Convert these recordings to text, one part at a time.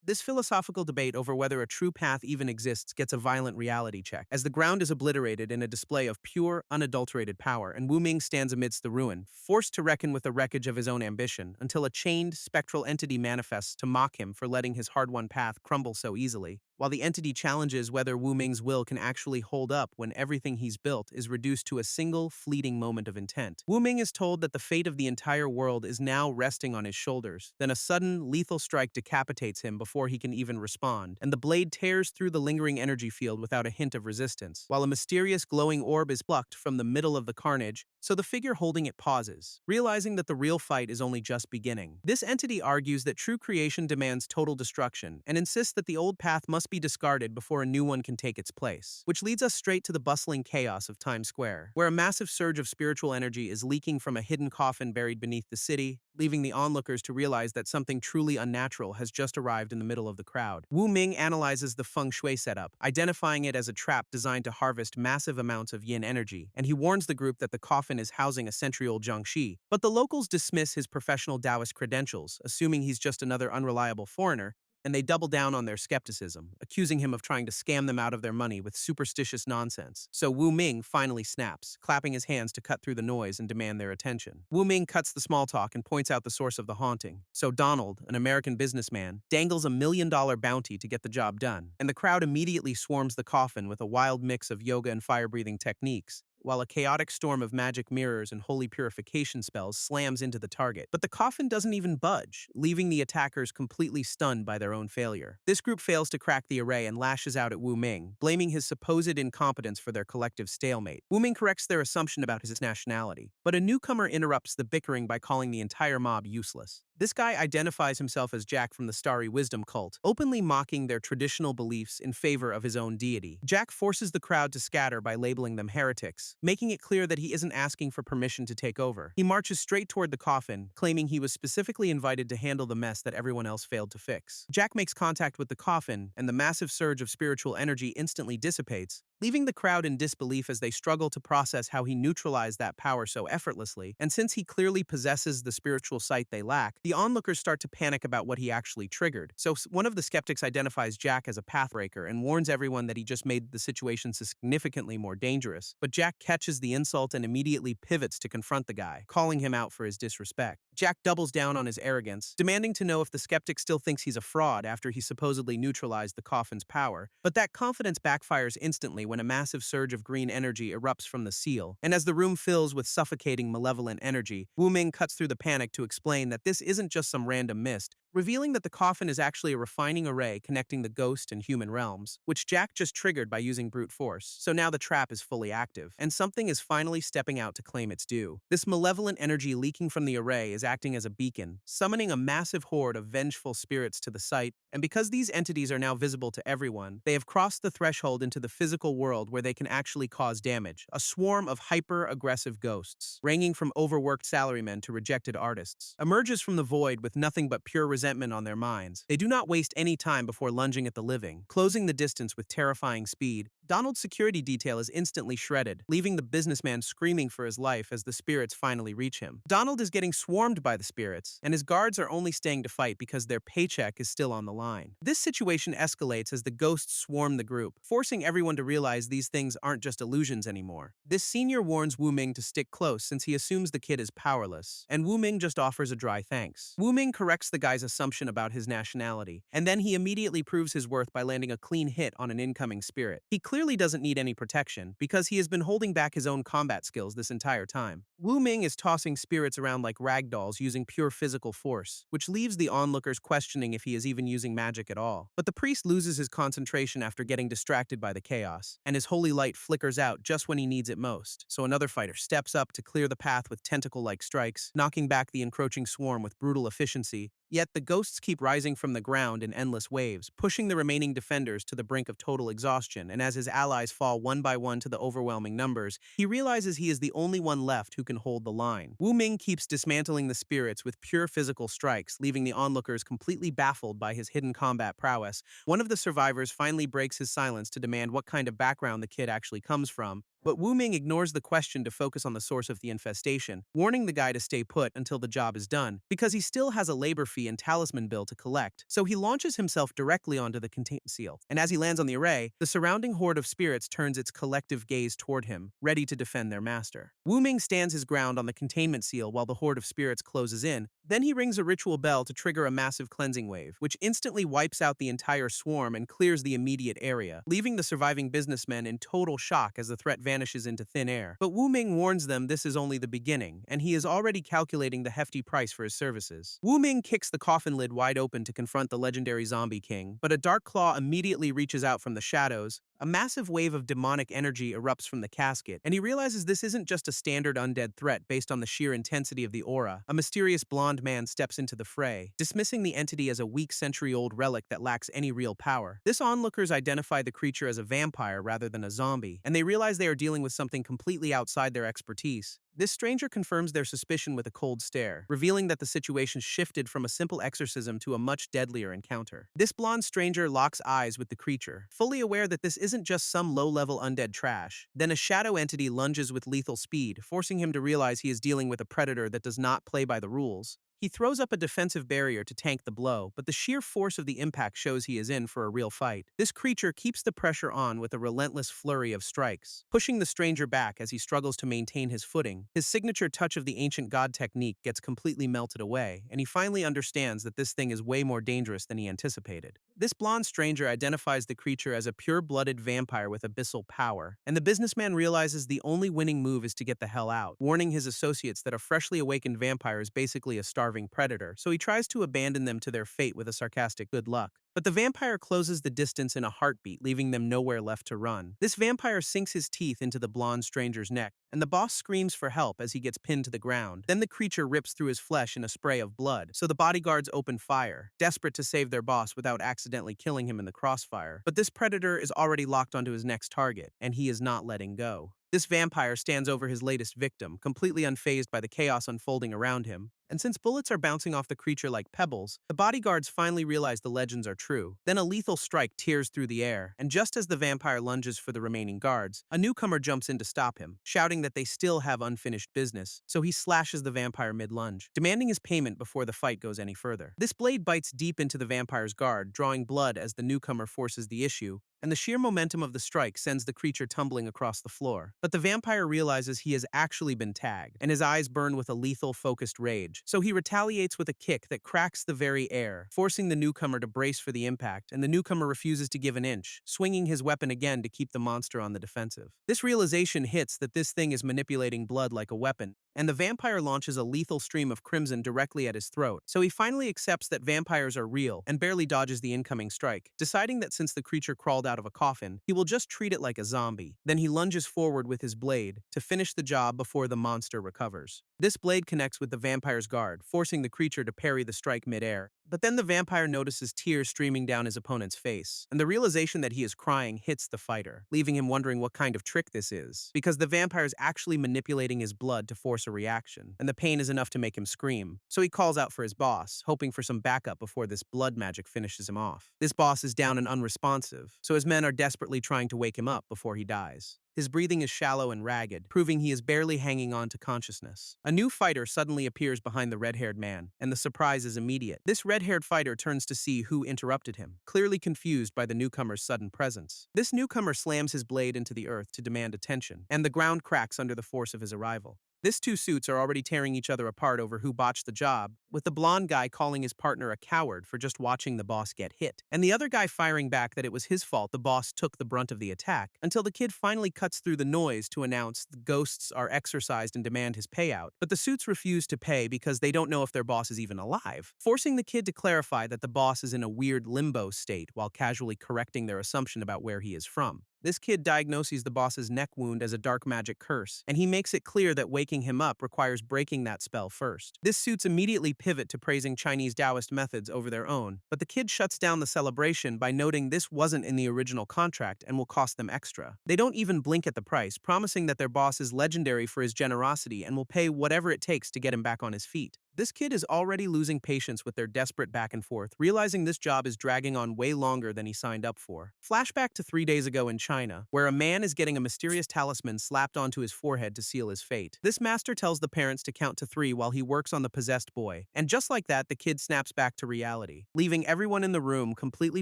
This philosophical debate over whether a true path even exists gets a violent reality check, as the ground is obliterated in a display of pure, unadulterated power, and Wu Ming stands amidst the ruin, forced to reckon with the wreckage of his own ambition, until a chained, spectral entity manifests to mock him for letting his hard-won path crumble so easily. While the entity challenges whether Wu Ming's will can actually hold up when everything he's built is reduced to a single, fleeting moment of intent. Wu Ming is told that the fate of the entire world is now resting on his shoulders. Then a sudden, lethal strike decapitates him before he can even respond, and the blade tears through the lingering energy field without a hint of resistance, while a mysterious glowing orb is plucked from the middle of the carnage, so the figure holding it pauses, realizing that the real fight is only just beginning. This entity argues that true creation demands total destruction, and insists that the old path must be discarded before a new one can take its place, which leads us straight to the bustling chaos of Times Square, where a massive surge of spiritual energy is leaking from a hidden coffin buried beneath the city, leaving the onlookers to realize that something truly unnatural has just arrived in the middle of the crowd. Wu Ming analyzes the feng shui setup, identifying it as a trap designed to harvest massive amounts of yin energy, and he warns the group that the coffin is housing a century-old Jiangxi. But the locals dismiss his professional Taoist credentials, assuming he's just another unreliable foreigner, and they double down on their skepticism, accusing him of trying to scam them out of their money with superstitious nonsense. So Wu Ming finally snaps, clapping his hands to cut through the noise and demand their attention. Wu Ming cuts the small talk and points out the source of the haunting. So Donald, an American businessman, dangles $1 million bounty to get the job done, and the crowd immediately swarms the coffin with a wild mix of yoga and fire-breathing techniques, while a chaotic storm of magic mirrors and holy purification spells slams into the target. But the coffin doesn't even budge, leaving the attackers completely stunned by their own failure. This group fails to crack the array and lashes out at Wu Ming, blaming his supposed incompetence for their collective stalemate. Wu Ming corrects their assumption about his nationality, but a newcomer interrupts the bickering by calling the entire mob useless. This guy identifies himself as Jack from the Starry Wisdom cult, openly mocking their traditional beliefs in favor of his own deity. Jack forces the crowd to scatter by labeling them heretics, making it clear that he isn't asking for permission to take over. He marches straight toward the coffin, claiming he was specifically invited to handle the mess that everyone else failed to fix. Jack makes contact with the coffin, and the massive surge of spiritual energy instantly dissipates, leaving the crowd in disbelief as they struggle to process how he neutralized that power so effortlessly. And since he clearly possesses the spiritual sight they lack, the onlookers start to panic about what he actually triggered. So one of the skeptics identifies Jack as a pathbreaker and warns everyone that he just made the situation significantly more dangerous. But Jack catches the insult and immediately pivots to confront the guy, calling him out for his disrespect. Jack doubles down on his arrogance, demanding to know if the skeptic still thinks he's a fraud after he supposedly neutralized the coffin's power. But that confidence backfires instantly when a massive surge of green energy erupts from the seal, and as the room fills with suffocating malevolent energy, Wu Ming cuts through the panic to explain that this isn't just some random mist, revealing that the coffin is actually a refining array connecting the ghost and human realms, which Jack just triggered by using brute force. So now the trap is fully active, and something is finally stepping out to claim its due. This malevolent energy leaking from the array is acting as a beacon, summoning a massive horde of vengeful spirits to the site, and because these entities are now visible to everyone, they have crossed the threshold into the physical world where they can actually cause damage. A swarm of hyper-aggressive ghosts, ranging from overworked salarymen to rejected artists, emerges from the void with nothing but pure resentment on their minds. They do not waste any time before lunging at the living, closing the distance with terrifying speed. Donald's security detail is instantly shredded, leaving the businessman screaming for his life as the spirits finally reach him. Donald is getting swarmed by the spirits, and his guards are only staying to fight because their paycheck is still on the line. This situation escalates as the ghosts swarm the group, forcing everyone to realize these things aren't just illusions anymore. This senior warns Wu Ming to stick close since he assumes the kid is powerless, and Wu Ming just offers a dry thanks. Wu Ming corrects the guy's assumption about his nationality, and then he immediately proves his worth by landing a clean hit on an incoming spirit. He clearly doesn't need any protection, because he has been holding back his own combat skills this entire time. Wu Ming is tossing spirits around like ragdolls using pure physical force, which leaves the onlookers questioning if he is even using magic at all. But the priest loses his concentration after getting distracted by the chaos, and his holy light flickers out just when he needs it most. So another fighter steps up to clear the path with tentacle-like strikes, knocking back the encroaching swarm with brutal efficiency. Yet the ghosts keep rising from the ground in endless waves, pushing the remaining defenders to the brink of total exhaustion, and as his allies fall one by one to the overwhelming numbers, he realizes he is the only one left who can hold the line. Wu Ming keeps dismantling the spirits with pure physical strikes, leaving the onlookers completely baffled by his hidden combat prowess. One of the survivors finally breaks his silence to demand what kind of background the kid actually comes from, But Wu Ming ignores the question to focus on the source of the infestation, warning the guy to stay put until the job is done, because he still has a labor fee and talisman bill to collect. So he launches himself directly onto the containment seal. And as he lands on the array, the surrounding horde of spirits turns its collective gaze toward him, ready to defend their master. Wu Ming stands his ground on the containment seal while the horde of spirits closes in. Then he rings a ritual bell to trigger a massive cleansing wave, which instantly wipes out the entire swarm and clears the immediate area, leaving the surviving businessmen in total shock as the threat vanishes into thin air. But Wu Ming warns them this is only the beginning, and he is already calculating the hefty price for his services. Wu Ming kicks the coffin lid wide open to confront the legendary zombie king, but a dark claw immediately reaches out from the shadows. A massive wave of demonic energy erupts from the casket, and he realizes this isn't just a standard undead threat based on the sheer intensity of the aura. A mysterious blonde man steps into the fray, dismissing the entity as a weak century-old relic that lacks any real power. This onlookers identify the creature as a vampire rather than a zombie, and they realize they are dealing with something completely outside their expertise. This stranger confirms their suspicion with a cold stare, revealing that the situation shifted from a simple exorcism to a much deadlier encounter. This blonde stranger locks eyes with the creature, fully aware that this isn't just some low-level undead trash. Then a shadow entity lunges with lethal speed, forcing him to realize he is dealing with a predator that does not play by the rules. He throws up a defensive barrier to tank the blow, but the sheer force of the impact shows he is in for a real fight. This creature keeps the pressure on with a relentless flurry of strikes, pushing the stranger back as he struggles to maintain his footing. His signature touch of the ancient god technique gets completely melted away, and he finally understands that this thing is way more dangerous than he anticipated. This blonde stranger identifies the creature as a pure-blooded vampire with abyssal power, and the businessman realizes the only winning move is to get the hell out, warning his associates that a freshly awakened vampire is basically a starving predator, so he tries to abandon them to their fate with a sarcastic good luck. But the vampire closes the distance in a heartbeat, leaving them nowhere left to run. This vampire sinks his teeth into the blonde stranger's neck, and the boss screams for help as he gets pinned to the ground. Then the creature rips through his flesh in a spray of blood, so the bodyguards open fire, desperate to save their boss without accidentally killing him in the crossfire. But this predator is already locked onto his next target, and he is not letting go. This vampire stands over his latest victim, completely unfazed by the chaos unfolding around him. And since bullets are bouncing off the creature like pebbles, the bodyguards finally realize the legends are true. Then a lethal strike tears through the air, and just as the vampire lunges for the remaining guards, a newcomer jumps in to stop him, shouting that they still have unfinished business, so he slashes the vampire mid-lunge, demanding his payment before the fight goes any further. This blade bites deep into the vampire's guard, drawing blood as the newcomer forces the issue, and the sheer momentum of the strike sends the creature tumbling across the floor. But the vampire realizes he has actually been tagged, and his eyes burn with a lethal, focused rage. So he retaliates with a kick that cracks the very air, forcing the newcomer to brace for the impact, and the newcomer refuses to give an inch, swinging his weapon again to keep the monster on the defensive. This realization hits that this thing is manipulating blood like a weapon, and the vampire launches a lethal stream of crimson directly at his throat. So he finally accepts that vampires are real and barely dodges the incoming strike, deciding that since the creature crawled out of a coffin, he will just treat it like a zombie. Then he lunges forward with his blade to finish the job before the monster recovers. This blade connects with the vampire's guard, forcing the creature to parry the strike midair. But then the vampire notices tears streaming down his opponent's face, and the realization that he is crying hits the fighter, leaving him wondering what kind of trick this is, because the vampire is actually manipulating his blood to force a reaction, and the pain is enough to make him scream. So he calls out for his boss, hoping for some backup before this blood magic finishes him off. This boss is down and unresponsive, so his men are desperately trying to wake him up before he dies. His breathing is shallow and ragged, proving he is barely hanging on to consciousness. A new fighter suddenly appears behind the red-haired man, and the surprise is immediate. This red-haired fighter turns to see who interrupted him, clearly confused by the newcomer's sudden presence. This newcomer slams his blade into the earth to demand attention, and the ground cracks under the force of his arrival. These two suits are already tearing each other apart over who botched the job, with the blonde guy calling his partner a coward for just watching the boss get hit, and the other guy firing back that it was his fault the boss took the brunt of the attack, until the kid finally cuts through the noise to announce the ghosts are exorcised and demand his payout. But the suits refuse to pay because they don't know if their boss is even alive, forcing the kid to clarify that the boss is in a weird limbo state while casually correcting their assumption about where he is from. This kid diagnoses the boss's neck wound as a dark magic curse, and he makes it clear that waking him up requires breaking that spell first. This suits immediately pivot to praising Chinese Taoist methods over their own, but the kid shuts down the celebration by noting this wasn't in the original contract and will cost them extra. They don't even blink at the price, promising that their boss is legendary for his generosity and will pay whatever it takes to get him back on his feet. This kid is already losing patience with their desperate back and forth, realizing this job is dragging on way longer than he signed up for. Flashback to 3 days ago in China, where a man is getting a mysterious talisman slapped onto his forehead to seal his fate. This master tells the parents to count to 3 while he works on the possessed boy, and just like that, the kid snaps back to reality, leaving everyone in the room completely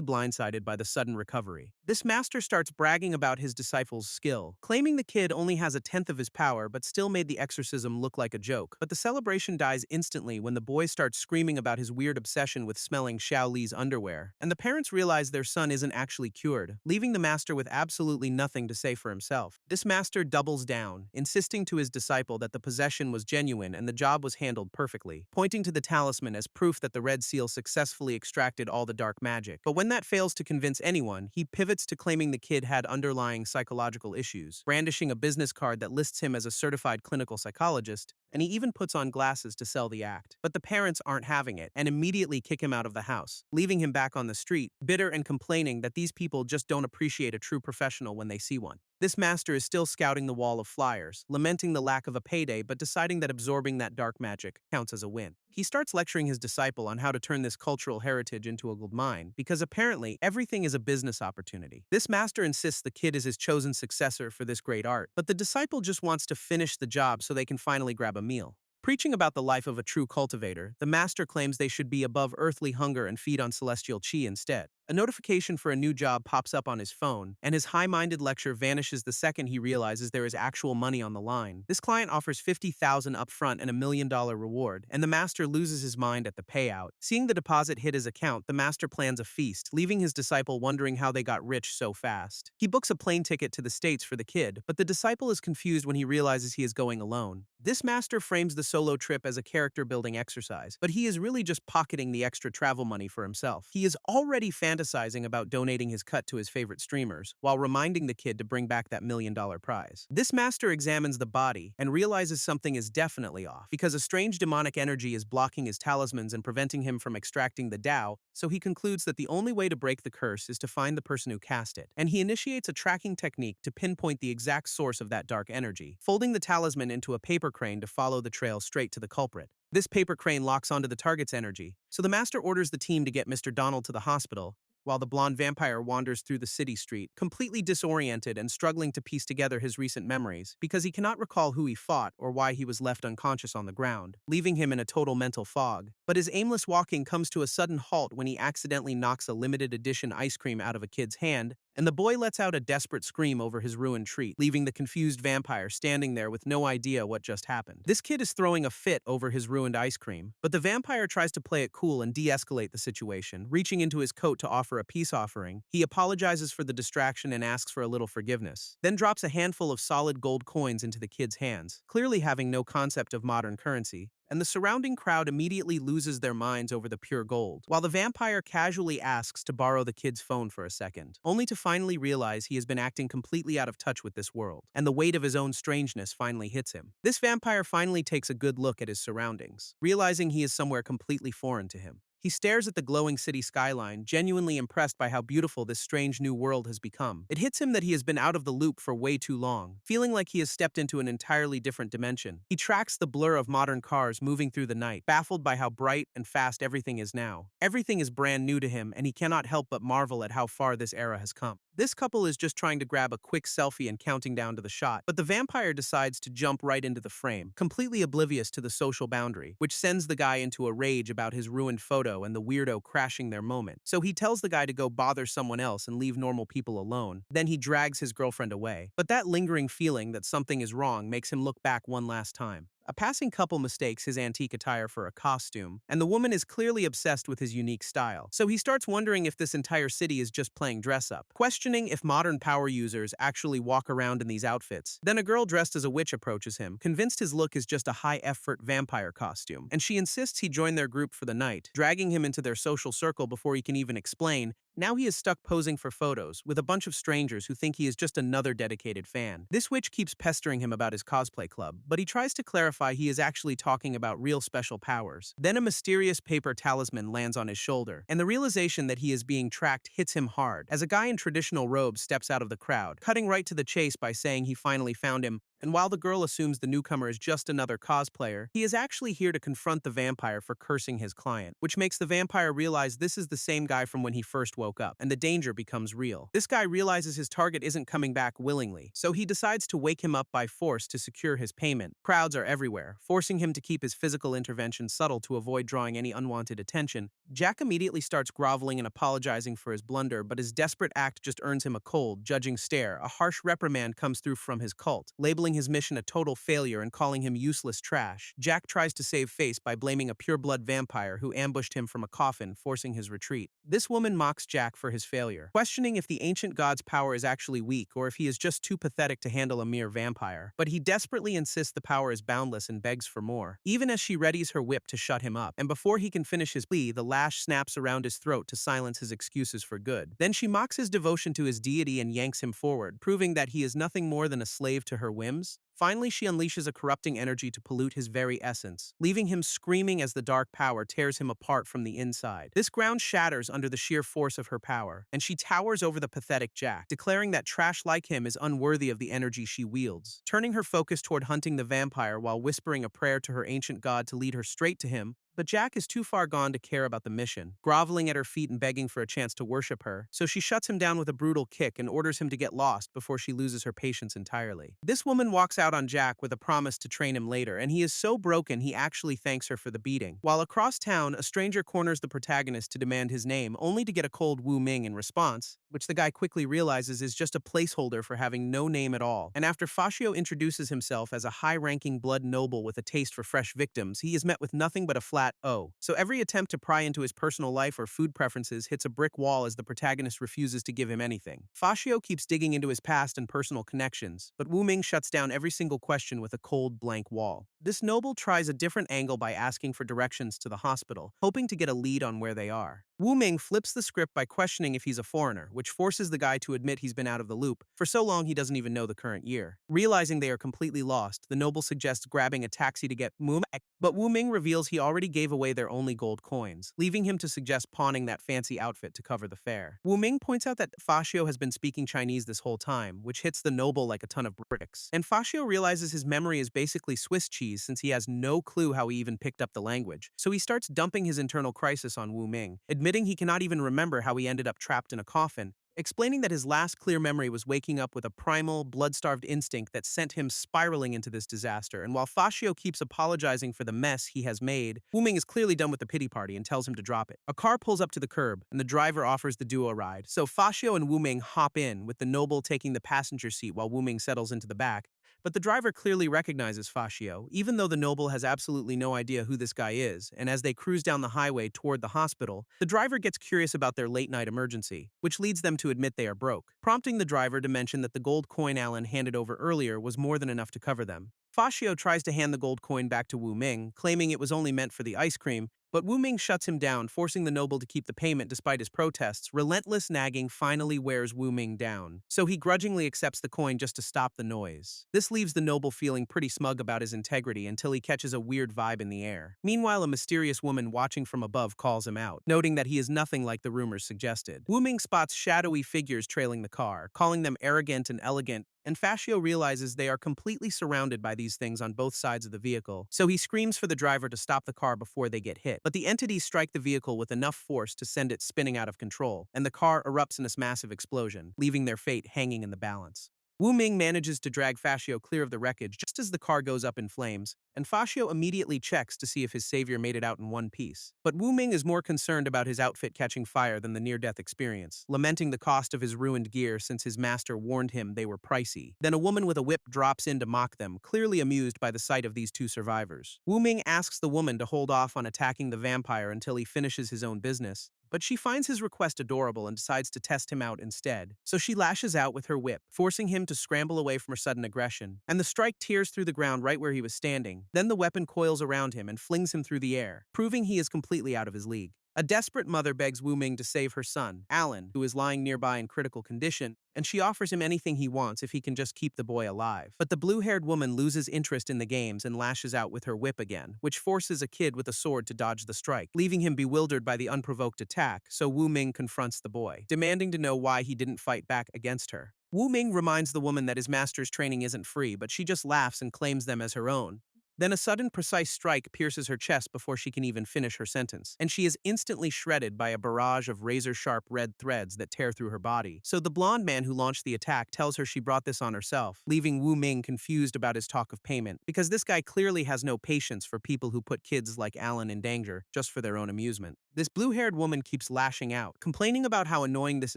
blindsided by the sudden recovery. This master starts bragging about his disciple's skill, claiming the kid only has a tenth of his power but still made the exorcism look like a joke. But the celebration dies instantly when the boy starts screaming about his weird obsession with smelling Xiao Li's underwear, and the parents realize their son isn't actually cured, leaving the master with absolutely nothing to say for himself. This master doubles down, insisting to his disciple that the possession was genuine and the job was handled perfectly, pointing to the talisman as proof that the red seal successfully extracted all the dark magic. But when that fails to convince anyone, he pivots to claiming the kid had underlying psychological issues, brandishing a business card that lists him as a certified clinical psychologist, and he even puts on glasses to sell the act. But the parents aren't having it and immediately kick him out of the house, leaving him back on the street, bitter and complaining that these people just don't appreciate a true professional when they see one. This master is still scouting the wall of flyers, lamenting the lack of a payday but deciding that absorbing that dark magic counts as a win. He starts lecturing his disciple on how to turn this cultural heritage into a gold mine, because apparently everything is a business opportunity. This master insists the kid is his chosen successor for this great art, but the disciple just wants to finish the job so they can finally grab a meal. Preaching about the life of a true cultivator, the master claims they should be above earthly hunger and feed on celestial chi instead. A notification for a new job pops up on his phone, and his high-minded lecture vanishes the second he realizes there is actual money on the line. This client offers $50,000 upfront and a $1 million reward, and the master loses his mind at the payout. Seeing the deposit hit his account, the master plans a feast, leaving his disciple wondering how they got rich so fast. He books a plane ticket to the States for the kid, but the disciple is confused when he realizes he is going alone. This master frames the solo trip as a character-building exercise, but he is really just pocketing the extra travel money for himself. He is already fantasizing about donating his cut to his favorite streamers, while reminding the kid to bring back that $1 million prize. This master examines the body and realizes something is definitely off, because a strange demonic energy is blocking his talismans and preventing him from extracting the Tao, so he concludes that the only way to break the curse is to find the person who cast it, and he initiates a tracking technique to pinpoint the exact source of that dark energy, folding the talisman into a paper crane to follow the trail straight to the culprit. This paper crane locks onto the target's energy, so the master orders the team to get Mr. Donald to the hospital, while the blonde vampire wanders through the city street, completely disoriented and struggling to piece together his recent memories, because he cannot recall who he fought or why he was left unconscious on the ground, leaving him in a total mental fog. But his aimless walking comes to a sudden halt when he accidentally knocks a limited edition ice cream out of a kid's hand, and the boy lets out a desperate scream over his ruined treat, leaving the confused vampire standing there with no idea what just happened. This kid is throwing a fit over his ruined ice cream, but the vampire tries to play it cool and de-escalate the situation, reaching into his coat to offer a peace offering. He apologizes for the distraction and asks for a little forgiveness, then drops a handful of solid gold coins into the kid's hands, clearly having no concept of modern currency, and the surrounding crowd immediately loses their minds over the pure gold, while the vampire casually asks to borrow the kid's phone for a second, only to finally realize he has been acting completely out of touch with this world, and the weight of his own strangeness finally hits him. This vampire finally takes a good look at his surroundings, realizing he is somewhere completely foreign to him. He stares at the glowing city skyline, genuinely impressed by how beautiful this strange new world has become. It hits him that he has been out of the loop for way too long, feeling like he has stepped into an entirely different dimension. He tracks the blur of modern cars moving through the night, baffled by how bright and fast everything is now. Everything is brand new to him, and he cannot help but marvel at how far this era has come. This couple is just trying to grab a quick selfie and counting down to the shot, but the vampire decides to jump right into the frame, completely oblivious to the social boundary, which sends the guy into a rage about his ruined photo and the weirdo crashing their moment. So he tells the guy to go bother someone else and leave normal people alone. Then he drags his girlfriend away. But that lingering feeling that something is wrong makes him look back one last time. A passing couple mistakes his antique attire for a costume, and the woman is clearly obsessed with his unique style. So he starts wondering if this entire city is just playing dress-up, questioning if modern power users actually walk around in these outfits. Then a girl dressed as a witch approaches him, convinced his look is just a high-effort vampire costume, and she insists he join their group for the night, dragging him into their social circle before he can even explain. Now he is stuck posing for photos with a bunch of strangers who think he is just another dedicated fan. This witch keeps pestering him about his cosplay club, but he tries to clarify he is actually talking about real special powers. Then a mysterious paper talisman lands on his shoulder, and the realization that he is being tracked hits him hard, as a guy in traditional robes steps out of the crowd, cutting right to the chase by saying he finally found him And while the girl assumes the newcomer is just another cosplayer, he is actually here to confront the vampire for cursing his client, which makes the vampire realize this is the same guy from when he first woke up, and the danger becomes real. This guy realizes his target isn't coming back willingly, so he decides to wake him up by force to secure his payment. Crowds are everywhere, forcing him to keep his physical intervention subtle to avoid drawing any unwanted attention. Jack immediately starts groveling and apologizing for his blunder, but his desperate act just earns him a cold, judging stare. A harsh reprimand comes through from his cult, labeling his mission a total failure and calling him useless trash. Jack tries to save face by blaming a pureblood vampire who ambushed him from a coffin, forcing his retreat. This woman mocks Jack for his failure, questioning if the ancient god's power is actually weak or if he is just too pathetic to handle a mere vampire. But he desperately insists the power is boundless and begs for more, even as she readies her whip to shut him up. And before he can finish his plea, the lash snaps around his throat to silence his excuses for good. Then she mocks his devotion to his deity and yanks him forward, proving that he is nothing more than a slave to her whims. Finally, she unleashes a corrupting energy to pollute his very essence, leaving him screaming as the dark power tears him apart from the inside. This ground shatters under the sheer force of her power, and she towers over the pathetic Jack, declaring that trash like him is unworthy of the energy she wields. Turning her focus toward hunting the vampire while whispering a prayer to her ancient god to lead her straight to him, but Jack is too far gone to care about the mission, groveling at her feet and begging for a chance to worship her, so she shuts him down with a brutal kick and orders him to get lost before she loses her patience entirely. This woman walks out on Jack with a promise to train him later, and he is so broken he actually thanks her for the beating. While across town, a stranger corners the protagonist to demand his name, only to get a cold Wu Ming in response, which the guy quickly realizes is just a placeholder for having no name at all. And after Fascio introduces himself as a high-ranking blood noble with a taste for fresh victims, he is met with nothing but a flat "oh." So every attempt to pry into his personal life or food preferences hits a brick wall as the protagonist refuses to give him anything. Fascio keeps digging into his past and personal connections, but Wu Ming shuts down every single question with a cold, blank wall. This noble tries a different angle by asking for directions to the hospital, hoping to get a lead on where they are. Wu Ming flips the script by questioning if he's a foreigner, which forces the guy to admit he's been out of the loop. For so long, he doesn't even know the current year. Realizing they are completely lost, the noble suggests grabbing a taxi to get Wu Ming, but Wu Ming reveals he already gave away their only gold coins, leaving him to suggest pawning that fancy outfit to cover the fare. Wu Ming points out that Fascio has been speaking Chinese this whole time, which hits the noble like a ton of bricks. And Fascio realizes his memory is basically Swiss cheese since he has no clue how he even picked up the language, so he starts dumping his internal crisis on Wu Ming, admitting he cannot even remember how he ended up trapped in a coffin, explaining that his last clear memory was waking up with a primal, blood-starved instinct that sent him spiraling into this disaster. And while Fascio keeps apologizing for the mess he has made, Wu Ming is clearly done with the pity party and tells him to drop it. A car pulls up to the curb, and the driver offers the duo a ride, so Fascio and Wu Ming hop in, with the noble taking the passenger seat while Wu Ming settles into the back. But the driver clearly recognizes Fascio, even though the noble has absolutely no idea who this guy is, and as they cruise down the highway toward the hospital, the driver gets curious about their late-night emergency, which leads them to admit they are broke, prompting the driver to mention that the gold coin Alan handed over earlier was more than enough to cover them. Fascio tries to hand the gold coin back to Wu Ming, claiming it was only meant for the ice cream, but Wu Ming shuts him down, forcing the noble to keep the payment despite his protests. Relentless nagging finally wears Wu Ming down, so he grudgingly accepts the coin just to stop the noise. This leaves the noble feeling pretty smug about his integrity until he catches a weird vibe in the air. Meanwhile, a mysterious woman watching from above calls him out, noting that he is nothing like the rumors suggested. Wu Ming spots shadowy figures trailing the car, calling them arrogant and elegant, and Fascio realizes they are completely surrounded by these things on both sides of the vehicle, so he screams for the driver to stop the car before they get hit. But the entities strike the vehicle with enough force to send it spinning out of control, and the car erupts in a massive explosion, leaving their fate hanging in the balance. Wu Ming manages to drag Fascio clear of the wreckage just as the car goes up in flames, and Fascio immediately checks to see if his savior made it out in one piece. But Wu Ming is more concerned about his outfit catching fire than the near-death experience, lamenting the cost of his ruined gear since his master warned him they were pricey. Then a woman with a whip drops in to mock them, clearly amused by the sight of these two survivors. Wu Ming asks the woman to hold off on attacking the vampire until he finishes his own business, but she finds his request adorable and decides to test him out instead. So she lashes out with her whip, forcing him to scramble away from her sudden aggression, and the strike tears through the ground right where he was standing. Then the weapon coils around him and flings him through the air, proving he is completely out of his league. A desperate mother begs Wu Ming to save her son, Alan, who is lying nearby in critical condition, and she offers him anything he wants if he can just keep the boy alive. But the blue-haired woman loses interest in the games and lashes out with her whip again, which forces a kid with a sword to dodge the strike, leaving him bewildered by the unprovoked attack, so Wu Ming confronts the boy, demanding to know why he didn't fight back against her. Wu Ming reminds the woman that his master's training isn't free, but she just laughs and claims them as her own. Then a sudden, precise strike pierces her chest before she can even finish her sentence, and she is instantly shredded by a barrage of razor-sharp red threads that tear through her body. So the blonde man who launched the attack tells her she brought this on herself, leaving Wu Ming confused about his talk of payment, because this guy clearly has no patience for people who put kids like Alan in danger just for their own amusement. This blue-haired woman keeps lashing out, complaining about how annoying this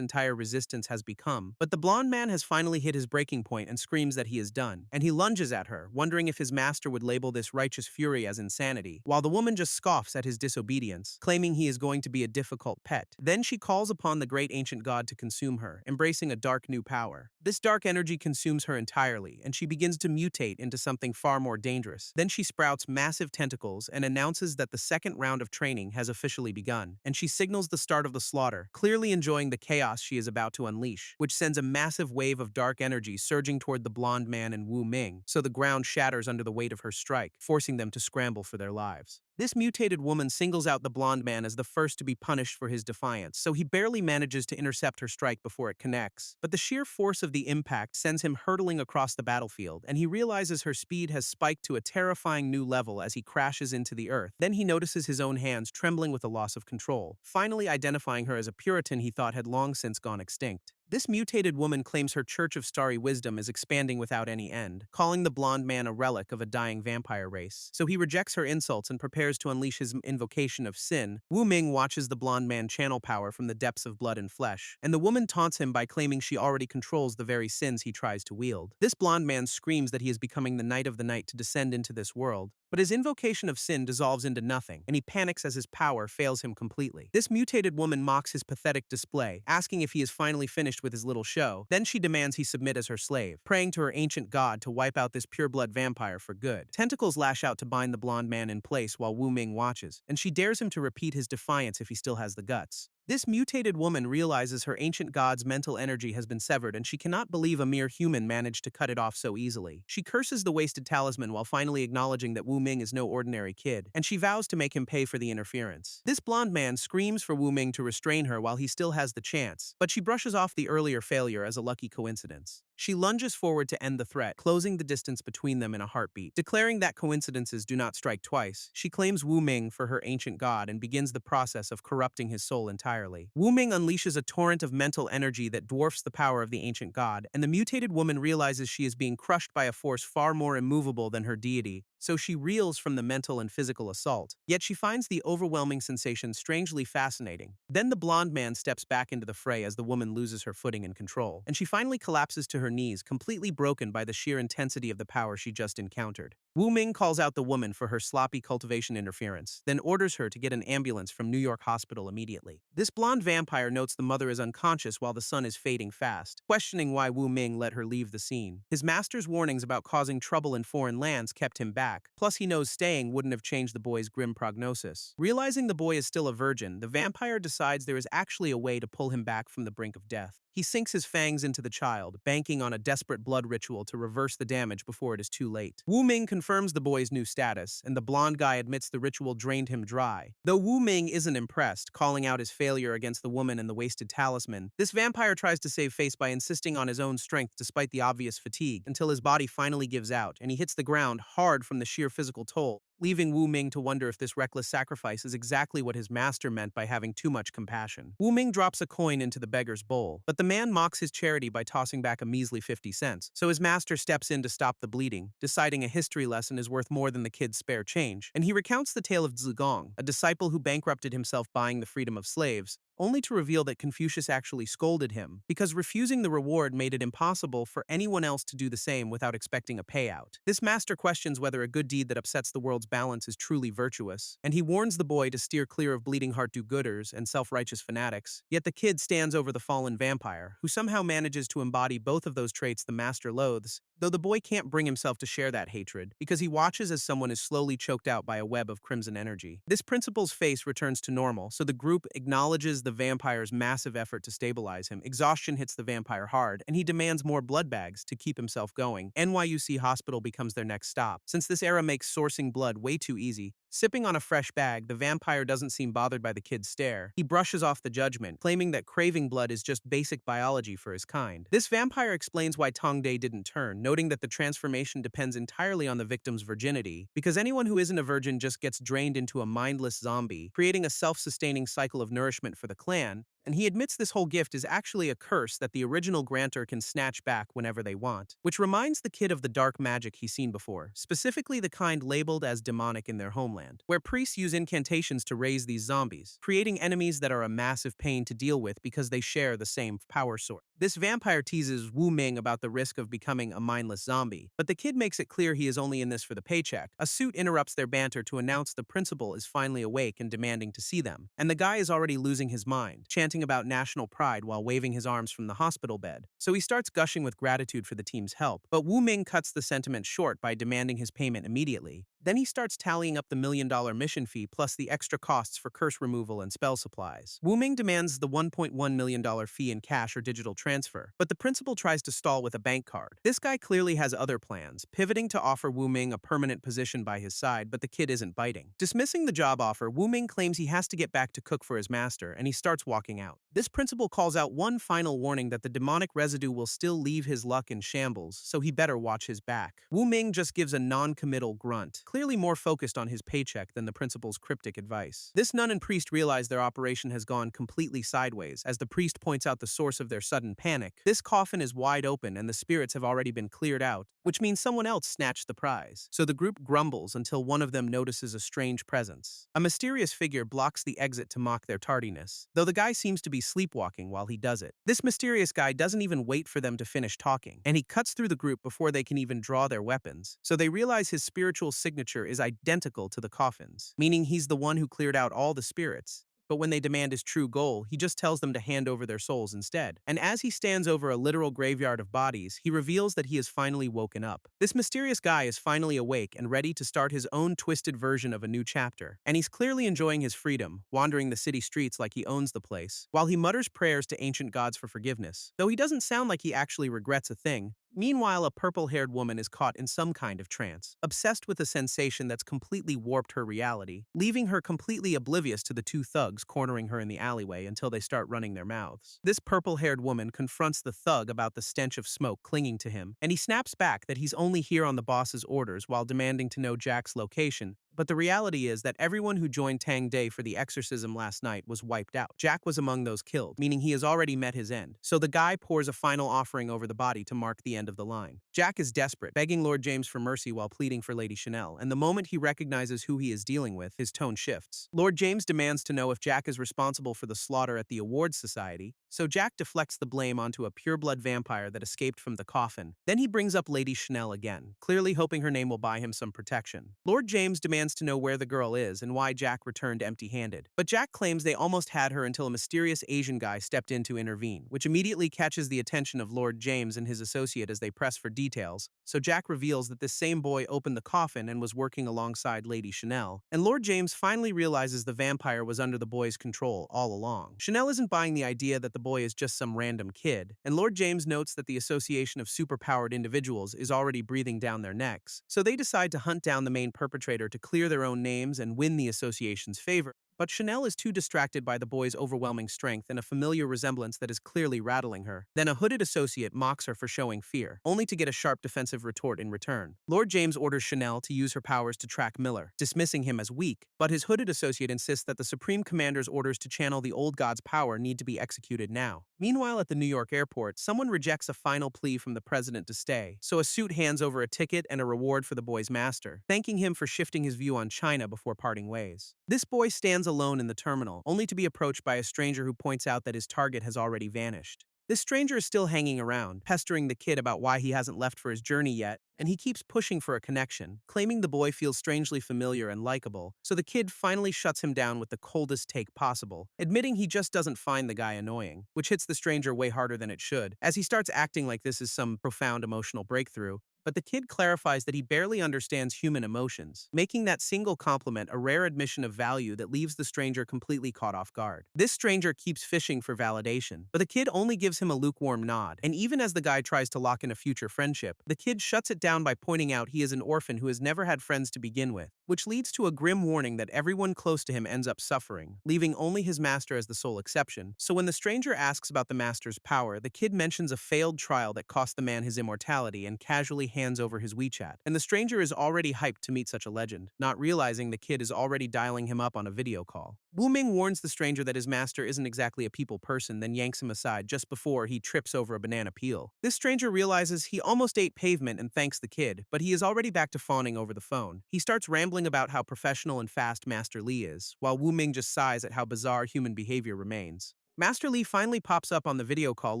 entire resistance has become, but the blonde man has finally hit his breaking point and screams that he is done, and he lunges at her, wondering if his master would label this righteous fury as insanity, while the woman just scoffs at his disobedience, claiming he is going to be a difficult pet. Then she calls upon the great ancient god to consume her, embracing a dark new power. This dark energy consumes her entirely, and she begins to mutate into something far more dangerous. Then she sprouts massive tentacles and announces that the second round of training has officially begun, and she signals the start of the slaughter, clearly enjoying the chaos she is about to unleash, which sends a massive wave of dark energy surging toward the blonde man and Wu Ming, so the ground shatters under the weight of her strike, forcing them to scramble for their lives. This mutated woman singles out the blonde man as the first to be punished for his defiance, so he barely manages to intercept her strike before it connects. But the sheer force of the impact sends him hurtling across the battlefield, and he realizes her speed has spiked to a terrifying new level as he crashes into the earth. Then he notices his own hands trembling with a loss of control, finally identifying her as a Puritan he thought had long since gone extinct. This mutated woman claims her Church of Starry Wisdom is expanding without any end, calling the blonde man a relic of a dying vampire race. So he rejects her insults and prepares to unleash his invocation of sin. Wu Ming watches the blonde man channel power from the depths of blood and flesh, and the woman taunts him by claiming she already controls the very sins he tries to wield. This blonde man screams that he is becoming the Knight of the Night to descend into this world, but his invocation of sin dissolves into nothing, and he panics as his power fails him completely. This mutated woman mocks his pathetic display, asking if he is finally finished with his little show. Then she demands he submit as her slave, praying to her ancient god to wipe out this pureblood vampire for good. Tentacles lash out to bind the blonde man in place while Wu Ming watches, and she dares him to repeat his defiance if he still has the guts. This mutated woman realizes her ancient god's mental energy has been severed, and she cannot believe a mere human managed to cut it off so easily. She curses the wasted talisman while finally acknowledging that Wu Ming is no ordinary kid, and she vows to make him pay for the interference. This blonde man screams for Wu Ming to restrain her while he still has the chance, but she brushes off the earlier failure as a lucky coincidence. She lunges forward to end the threat, closing the distance between them in a heartbeat. Declaring that coincidences do not strike twice, she claims Wu Ming for her ancient god and begins the process of corrupting his soul entirely. Wu Ming unleashes a torrent of mental energy that dwarfs the power of the ancient god, and the mutated woman realizes she is being crushed by a force far more immovable than her deity, so she reels from the mental and physical assault. Yet she finds the overwhelming sensation strangely fascinating. Then the blonde man steps back into the fray as the woman loses her footing and control, and she finally collapses to her knees, completely broken by the sheer intensity of the power she just encountered. Wu Ming calls out the woman for her sloppy cultivation interference, then orders her to get an ambulance from New York Hospital immediately. This blonde vampire notes the mother is unconscious while the son is fading fast, questioning why Wu Ming let her leave the scene. His master's warnings about causing trouble in foreign lands kept him back, plus he knows staying wouldn't have changed the boy's grim prognosis. Realizing the boy is still a virgin, the vampire decides there is actually a way to pull him back from the brink of death. He sinks his fangs into the child, banking on a desperate blood ritual to reverse the damage before it is too late. Wu Ming confirms the boy's new status, and the blonde guy admits the ritual drained him dry. Though Wu Ming isn't impressed, calling out his failure against the woman and the wasted talisman, this vampire tries to save face by insisting on his own strength despite the obvious fatigue, until his body finally gives out, and he hits the ground hard from the sheer physical toll, leaving Wu Ming to wonder if this reckless sacrifice is exactly what his master meant by having too much compassion. Wu Ming drops a coin into the beggar's bowl, but the man mocks his charity by tossing back a measly 50 cents, so his master steps in to stop the bleeding, deciding a history lesson is worth more than the kid's spare change, and he recounts the tale of Zigong, a disciple who bankrupted himself buying the freedom of slaves, only to reveal that Confucius actually scolded him, because refusing the reward made it impossible for anyone else to do the same without expecting a payout. This master questions whether a good deed that upsets the world's balance is truly virtuous, and he warns the boy to steer clear of bleeding heart do-gooders and self-righteous fanatics. Yet the kid stands over the fallen vampire, who somehow manages to embody both of those traits the master loathes, though the boy can't bring himself to share that hatred, because he watches as someone is slowly choked out by a web of crimson energy. This principal's face returns to normal, so the group acknowledges the vampire's massive effort to stabilize him. Exhaustion hits the vampire hard, and he demands more blood bags to keep himself going. NYUC Hospital becomes their next stop. Since this era makes sourcing blood way too easy, Sipping on a fresh bag, the vampire doesn't seem bothered by the kid's stare. He brushes off the judgment, claiming that craving blood is just basic biology for his kind. This vampire explains why Tongde didn't turn, noting that the transformation depends entirely on the victim's virginity, because anyone who isn't a virgin just gets drained into a mindless zombie, creating a self-sustaining cycle of nourishment for the clan. And he admits this whole gift is actually a curse that the original grantor can snatch back whenever they want, which reminds the kid of the dark magic he's seen before, specifically the kind labeled as demonic in their homeland, where priests use incantations to raise these zombies, creating enemies that are a massive pain to deal with because they share the same power source. This vampire teases Wu Ming about the risk of becoming a mindless zombie, but the kid makes it clear he is only in this for the paycheck. A suit interrupts their banter to announce the principal is finally awake and demanding to see them, and the guy is already losing his mind, chanting about national pride while waving his arms from the hospital bed. So he starts gushing with gratitude for the team's help, but Wu Ming cuts the sentiment short by demanding his payment immediately. Then he starts tallying up the $1 million mission fee plus the extra costs for curse removal and spell supplies. Wu Ming demands the $1.1 million fee in cash or digital transfer, but the principal tries to stall with a bank card. This guy clearly has other plans, pivoting to offer Wu Ming a permanent position by his side, but the kid isn't biting. Dismissing the job offer, Wu Ming claims he has to get back to cook for his master, and he starts walking out. This principal calls out one final warning that the demonic residue will still leave his luck in shambles, so he better watch his back. Wu Ming just gives a non-committal grunt, clearly more focused on his paycheck than the principal's cryptic advice. This nun and priest realize their operation has gone completely sideways, as the priest points out the source of their sudden panic. This coffin is wide open and the spirits have already been cleared out, which means someone else snatched the prize. So the group grumbles until one of them notices a strange presence. A mysterious figure blocks the exit to mock their tardiness, though the guy seems to be sleepwalking while he does it. This mysterious guy doesn't even wait for them to finish talking, and he cuts through the group before they can even draw their weapons, so they realize his spiritual signature is identical to the coffin's, meaning he's the one who cleared out all the spirits. But when they demand his true goal, he just tells them to hand over their souls instead. And as he stands over a literal graveyard of bodies, he reveals that he has finally woken up. This mysterious guy is finally awake and ready to start his own twisted version of a new chapter. And he's clearly enjoying his freedom, wandering the city streets like he owns the place, while he mutters prayers to ancient gods for forgiveness. Though he doesn't sound like he actually regrets a thing. Meanwhile, a purple-haired woman is caught in some kind of trance, obsessed with a sensation that's completely warped her reality, leaving her completely oblivious to the two thugs cornering her in the alleyway until they start running their mouths. This purple-haired woman confronts the thug about the stench of smoke clinging to him, and he snaps back that he's only here on the boss's orders while demanding to know Jack's location. But the reality is that everyone who joined Tang Day for the exorcism last night was wiped out. Jack was among those killed, meaning he has already met his end. So the guy pours a final offering over the body to mark the end of the line. Jack is desperate, begging Lord James for mercy while pleading for Lady Chanel, and the moment he recognizes who he is dealing with, his tone shifts. Lord James demands to know if Jack is responsible for the slaughter at the Awards Society, so Jack deflects the blame onto a pureblood vampire that escaped from the coffin. Then he brings up Lady Chanel again, clearly hoping her name will buy him some protection. Lord James demands to know where the girl is and why Jack returned empty-handed. But Jack claims they almost had her until a mysterious Asian guy stepped in to intervene, which immediately catches the attention of Lord James and his associate as they press for details. So Jack reveals that this same boy opened the coffin and was working alongside Lady Chanel. And Lord James finally realizes the vampire was under the boy's control all along. Chanel isn't buying the idea that the boy is just some random kid, and Lord James notes that the association of superpowered individuals is already breathing down their necks. So they decide to hunt down the main perpetrator to clear their own names and win the association's favor. But Chanel is too distracted by the boy's overwhelming strength and a familiar resemblance that is clearly rattling her. Then a hooded associate mocks her for showing fear, only to get a sharp defensive retort in return. Lord James orders Chanel to use her powers to track Miller, dismissing him as weak, but his hooded associate insists that the Supreme Commander's orders to channel the old god's power need to be executed now. Meanwhile, at the New York airport, someone rejects a final plea from the president to stay, so a suit hands over a ticket and a reward for the boy's master, thanking him for shifting his view on China before parting ways. This boy stands alone in the terminal, only to be approached by a stranger who points out that his target has already vanished. This stranger is still hanging around, pestering the kid about why he hasn't left for his journey yet, and he keeps pushing for a connection, claiming the boy feels strangely familiar and likable, so the kid finally shuts him down with the coldest take possible, admitting he just doesn't find the guy annoying, which hits the stranger way harder than it should, as he starts acting like this is some profound emotional breakthrough. But the kid clarifies that he barely understands human emotions, making that single compliment a rare admission of value that leaves the stranger completely caught off guard. This stranger keeps fishing for validation, but the kid only gives him a lukewarm nod, and even as the guy tries to lock in a future friendship, the kid shuts it down by pointing out he is an orphan who has never had friends to begin with. which leads to a grim warning that everyone close to him ends up suffering, leaving only his master as the sole exception. So when the stranger asks about the master's power, the kid mentions a failed trial that cost the man his immortality and casually hands over his WeChat. And the stranger is already hyped to meet such a legend, not realizing the kid is already dialing him up on a video call. Wu Ming warns the stranger that his master isn't exactly a people person, then yanks him aside just before he trips over a banana peel. This stranger realizes he almost ate pavement and thanks the kid, but he is already back to fawning over the phone. He starts rambling about how professional and fast Master Li is, while Wu Ming just sighs at how bizarre human behavior remains. Master Li finally pops up on the video call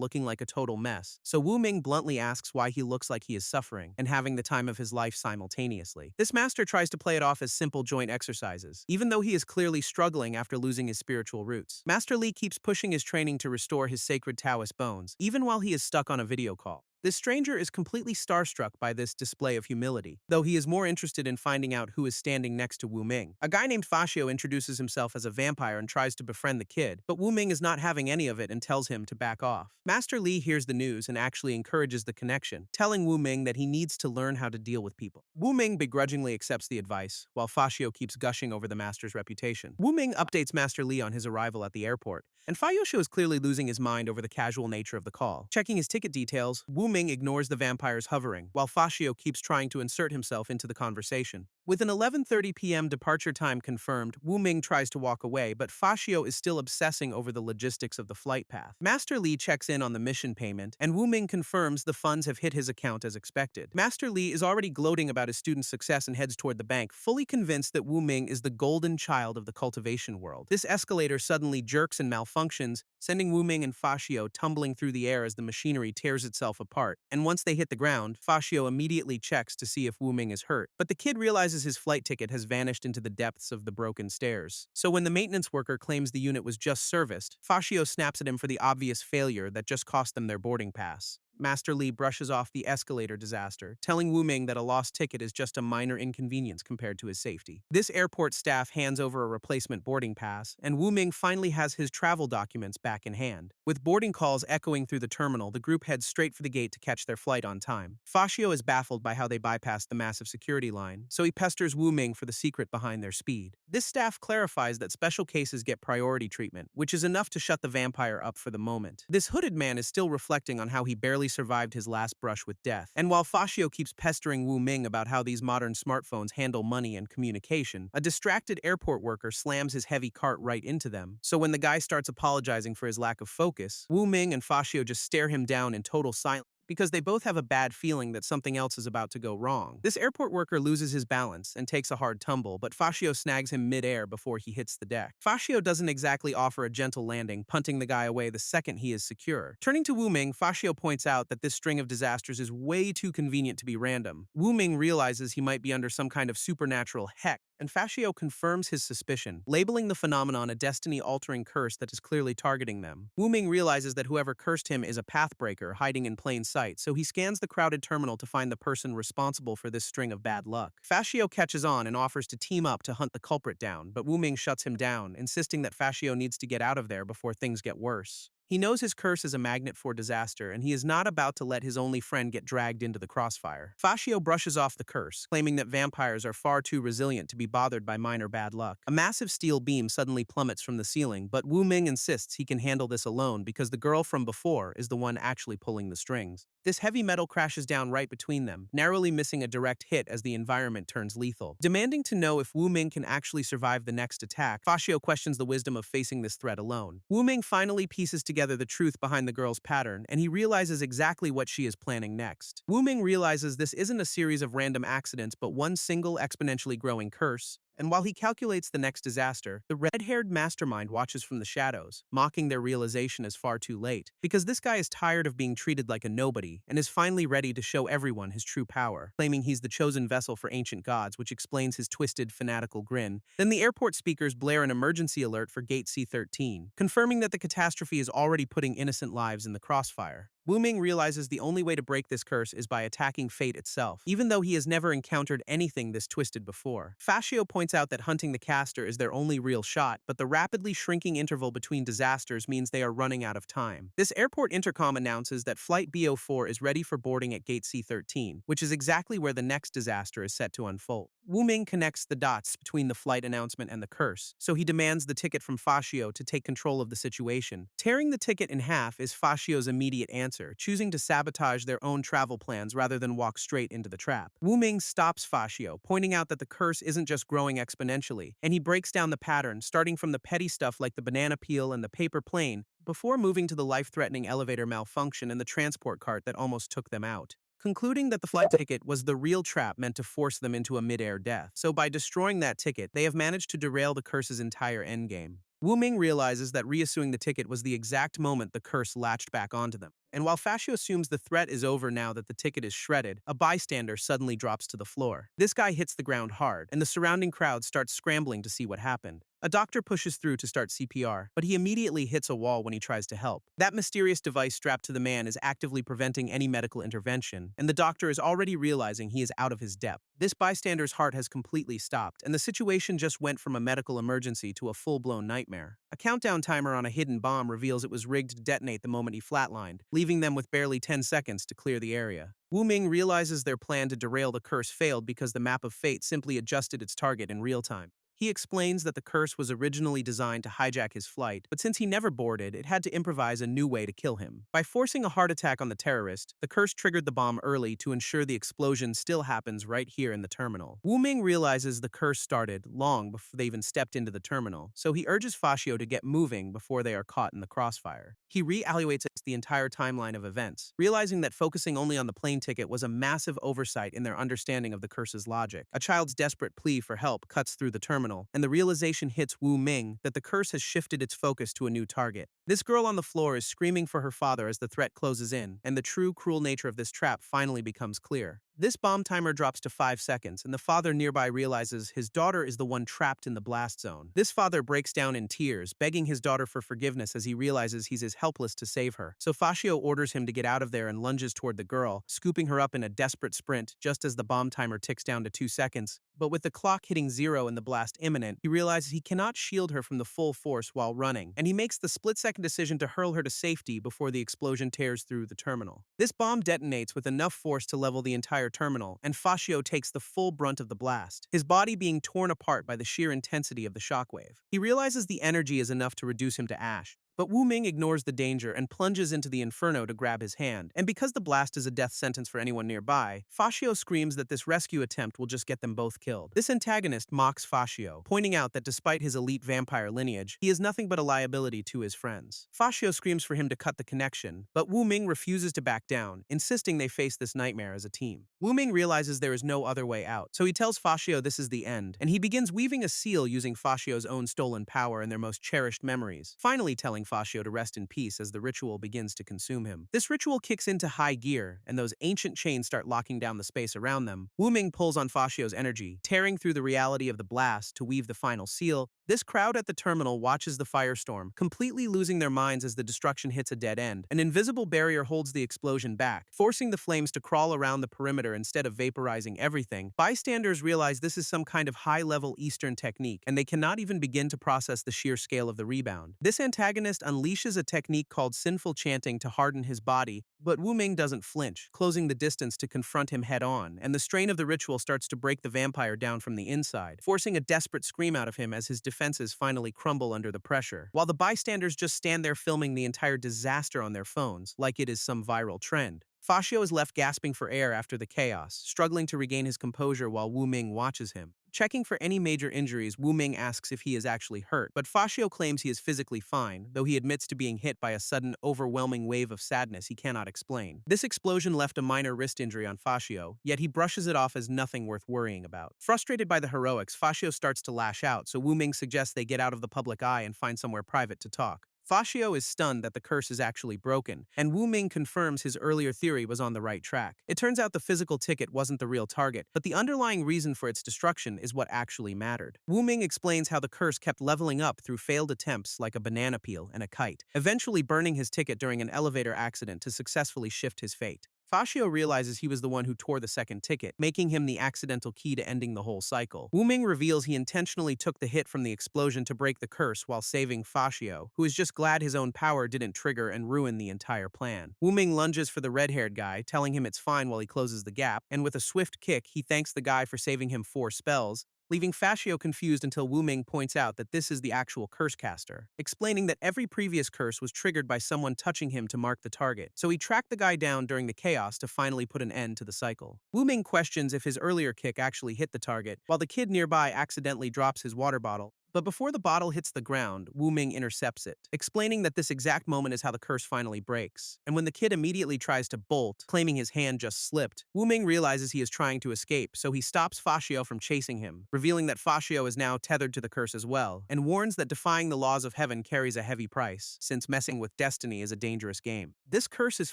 looking like a total mess, so Wu Ming bluntly asks why he looks like he is suffering and having the time of his life simultaneously. This master tries to play it off as simple joint exercises, even though he is clearly struggling after losing his spiritual roots. Master Li keeps pushing his training to restore his sacred Taoist bones, even while he is stuck on a video call. This stranger is completely starstruck by this display of humility, though he is more interested in finding out who is standing next to Wu Ming. A guy named Fashio introduces himself as a vampire and tries to befriend the kid, but Wu Ming is not having any of it and tells him to back off. Master Li hears the news and actually encourages the connection, telling Wu Ming that he needs to learn how to deal with people. Wu Ming begrudgingly accepts the advice, while Fashio keeps gushing over the master's reputation. Wu Ming updates Master Li on his arrival at the airport, and Fashio is clearly losing his mind over the casual nature of the call. Checking his ticket details, Wu Ming ignores the vampire's hovering, while Fashio keeps trying to insert himself into the conversation. With an 11:30 p.m. departure time confirmed, Wu Ming tries to walk away, but Fashio is still obsessing over the logistics of the flight path. Master Li checks in on the mission payment, and Wu Ming confirms the funds have hit his account as expected. Master Li is already gloating about his student's success and heads toward the bank, fully convinced that Wu Ming is the golden child of the cultivation world. This escalator suddenly jerks and malfunctions, sending Wu Ming and Fashio tumbling through the air as the machinery tears itself apart. And once they hit the ground, Fashio immediately checks to see if Wu Ming is hurt. But the kid realizes his flight ticket has vanished into the depths of the broken stairs. So when the maintenance worker claims the unit was just serviced, Fashio snaps at him for the obvious failure that just cost them their boarding pass. Master Li brushes off the escalator disaster, telling Wu Ming that a lost ticket is just a minor inconvenience compared to his safety. This airport staff hands over a replacement boarding pass, and Wu Ming finally has his travel documents back in hand. With boarding calls echoing through the terminal, the group heads straight for the gate to catch their flight on time. Fashio is baffled by how they bypassed the massive security line, so he pesters Wu Ming for the secret behind their speed. This staff clarifies that special cases get priority treatment, which is enough to shut the vampire up for the moment. This hooded man is still reflecting on how he barely survived his last brush with death. And while Fashio keeps pestering Wu Ming about how these modern smartphones handle money and communication, a distracted airport worker slams his heavy cart right into them. So when the guy starts apologizing for his lack of focus, Wu Ming and Fashio just stare him down in total silence, because they both have a bad feeling that something else is about to go wrong. This airport worker loses his balance and takes a hard tumble, but Fashio snags him mid-air before he hits the deck. Fashio doesn't exactly offer a gentle landing, punting the guy away the second he is secure. Turning to Wu Ming, Fashio points out that this string of disasters is way too convenient to be random. Wu Ming realizes he might be under some kind of supernatural heck, and Fashio confirms his suspicion, labeling the phenomenon a destiny-altering curse that is clearly targeting them. Wu Ming realizes that whoever cursed him is a pathbreaker hiding in plain sight, so he scans the crowded terminal to find the person responsible for this string of bad luck. Fashio catches on and offers to team up to hunt the culprit down, but Wu Ming shuts him down, insisting that Fashio needs to get out of there before things get worse. He knows his curse is a magnet for disaster, and he is not about to let his only friend get dragged into the crossfire. Fashio brushes off the curse, claiming that vampires are far too resilient to be bothered by minor bad luck. A massive steel beam suddenly plummets from the ceiling, but Wu Ming insists he can handle this alone because the girl from before is the one actually pulling the strings. This heavy metal crashes down right between them, narrowly missing a direct hit as the environment turns lethal. Demanding to know if Wu Ming can actually survive the next attack, Fashio questions the wisdom of facing this threat alone. Wu Ming finally pieces together the truth behind the girl's pattern, and he realizes exactly what she is planning next. Wu Ming realizes this isn't a series of random accidents but one single exponentially growing curse. And while he calculates the next disaster, the red-haired mastermind watches from the shadows, mocking their realization as far too late, because this guy is tired of being treated like a nobody and is finally ready to show everyone his true power, claiming he's the chosen vessel for ancient gods, which explains his twisted, fanatical grin. Then the airport speakers blare an emergency alert for Gate C-13, confirming that the catastrophe is already putting innocent lives in the crossfire. Wu Ming realizes the only way to break this curse is by attacking fate itself, even though he has never encountered anything this twisted before. Fascio points out that hunting the caster is their only real shot, but the rapidly shrinking interval between disasters means they are running out of time. This airport intercom announces that Flight BO4 is ready for boarding at Gate C13, which is exactly where the next disaster is set to unfold. Wu Ming connects the dots between the flight announcement and the curse, so he demands the ticket from Fascio to take control of the situation. Tearing the ticket in half is Fascio's immediate answer, choosing to sabotage their own travel plans rather than walk straight into the trap. Wu Ming stops Fascio, pointing out that the curse isn't just growing exponentially, and he breaks down the pattern, starting from the petty stuff like the banana peel and the paper plane, before moving to the life-threatening elevator malfunction and the transport cart that almost took them out, concluding that the flight ticket was the real trap meant to force them into a mid-air death. So by destroying that ticket, they have managed to derail the curse's entire endgame. Wu Ming realizes that reissuing the ticket was the exact moment the curse latched back onto them. And while Fascio assumes the threat is over now that the ticket is shredded, a bystander suddenly drops to the floor. This guy hits the ground hard, and the surrounding crowd starts scrambling to see what happened. A doctor pushes through to start CPR, but he immediately hits a wall when he tries to help. That mysterious device strapped to the man is actively preventing any medical intervention, and the doctor is already realizing he is out of his depth. This bystander's heart has completely stopped, and the situation just went from a medical emergency to a full-blown nightmare. A countdown timer on a hidden bomb reveals it was rigged to detonate the moment he flatlined, leaving them with barely 10 seconds to clear the area. Wu Ming realizes their plan to derail the curse failed because the map of fate simply adjusted its target in real time. He explains that the curse was originally designed to hijack his flight, but since he never boarded, it had to improvise a new way to kill him. By forcing a heart attack on the terrorist, the curse triggered the bomb early to ensure the explosion still happens right here in the terminal. Wu Ming realizes the curse started long before they even stepped into the terminal, so he urges Fascio to get moving before they are caught in the crossfire. He re-evaluates the entire timeline of events, realizing that focusing only on the plane ticket was a massive oversight in their understanding of the curse's logic. A child's desperate plea for help cuts through the terminal, and the realization hits Wu Ming that the curse has shifted its focus to a new target. This girl on the floor is screaming for her father as the threat closes in, and the true cruel nature of this trap finally becomes clear. This bomb timer drops to 5 seconds, and the father nearby realizes his daughter is the one trapped in the blast zone. This father breaks down in tears, begging his daughter for forgiveness as he realizes he's as helpless to save her. So Fascio orders him to get out of there and lunges toward the girl, scooping her up in a desperate sprint just as the bomb timer ticks down to 2 seconds. But with the clock hitting 0 and the blast imminent, he realizes he cannot shield her from the full force while running, and he makes the split-second decision to hurl her to safety before the explosion tears through the terminal. This bomb detonates with enough force to level the entire terminal, and Fascio takes the full brunt of the blast, his body being torn apart by the sheer intensity of the shockwave. He realizes the energy is enough to reduce him to ash, but Wu Ming ignores the danger and plunges into the inferno to grab his hand, and because the blast is a death sentence for anyone nearby, Fascio screams that this rescue attempt will just get them both killed. This antagonist mocks Fascio, pointing out that despite his elite vampire lineage, he is nothing but a liability to his friends. Fascio screams for him to cut the connection, but Wu Ming refuses to back down, insisting they face this nightmare as a team. Wu Ming realizes there is no other way out, so he tells Fascio this is the end, and he begins weaving a seal using Fascio's own stolen power and their most cherished memories, finally telling Fascio to rest in peace as the ritual begins to consume him. This ritual kicks into high gear, and those ancient chains start locking down the space around them. Wu Ming pulls on Fascio's energy, tearing through the reality of the blast to weave the final seal. This crowd at the terminal watches the firestorm, completely losing their minds as the destruction hits a dead end. An invisible barrier holds the explosion back, forcing the flames to crawl around the perimeter instead of vaporizing everything. Bystanders realize this is some kind of high-level Eastern technique, and they cannot even begin to process the sheer scale of the rebound. This antagonist unleashes a technique called sinful chanting to harden his body, but Wu Ming doesn't flinch, closing the distance to confront him head-on, and the strain of the ritual starts to break the vampire down from the inside, forcing a desperate scream out of him as his defenses finally crumble under the pressure, while the bystanders just stand there filming the entire disaster on their phones, like it is some viral trend. Fascio is left gasping for air after the chaos, struggling to regain his composure while Wu Ming watches him. Checking for any major injuries, Wu Ming asks if he is actually hurt, but Fascio claims he is physically fine, though he admits to being hit by a sudden, overwhelming wave of sadness he cannot explain. This explosion left a minor wrist injury on Fascio, yet he brushes it off as nothing worth worrying about. Frustrated by the heroics, Fascio starts to lash out, so Wu Ming suggests they get out of the public eye and find somewhere private to talk. Fashio is stunned that the curse is actually broken, and Wu Ming confirms his earlier theory was on the right track. It turns out the physical ticket wasn't the real target, but the underlying reason for its destruction is what actually mattered. Wu Ming explains how the curse kept leveling up through failed attempts like a banana peel and a kite, eventually burning his ticket during an elevator accident to successfully shift his fate. Fashio realizes he was the one who tore the second ticket, making him the accidental key to ending the whole cycle. Wu Ming reveals he intentionally took the hit from the explosion to break the curse while saving Fashio, who is just glad his own power didn't trigger and ruin the entire plan. Wu Ming lunges for the red-haired guy, telling him it's fine while he closes the gap, and with a swift kick, he thanks the guy for saving him 4 spells, leaving Fashio confused until Wu Ming points out that this is the actual curse caster, explaining that every previous curse was triggered by someone touching him to mark the target, so he tracked the guy down during the chaos to finally put an end to the cycle. Wu Ming questions if his earlier kick actually hit the target, while the kid nearby accidentally drops his water bottle. But before the bottle hits the ground, Wu Ming intercepts it, explaining that this exact moment is how the curse finally breaks. And when the kid immediately tries to bolt, claiming his hand just slipped, Wu Ming realizes he is trying to escape, so he stops Fashio from chasing him, revealing that Fashio is now tethered to the curse as well, and warns that defying the laws of heaven carries a heavy price, since messing with destiny is a dangerous game. This curse is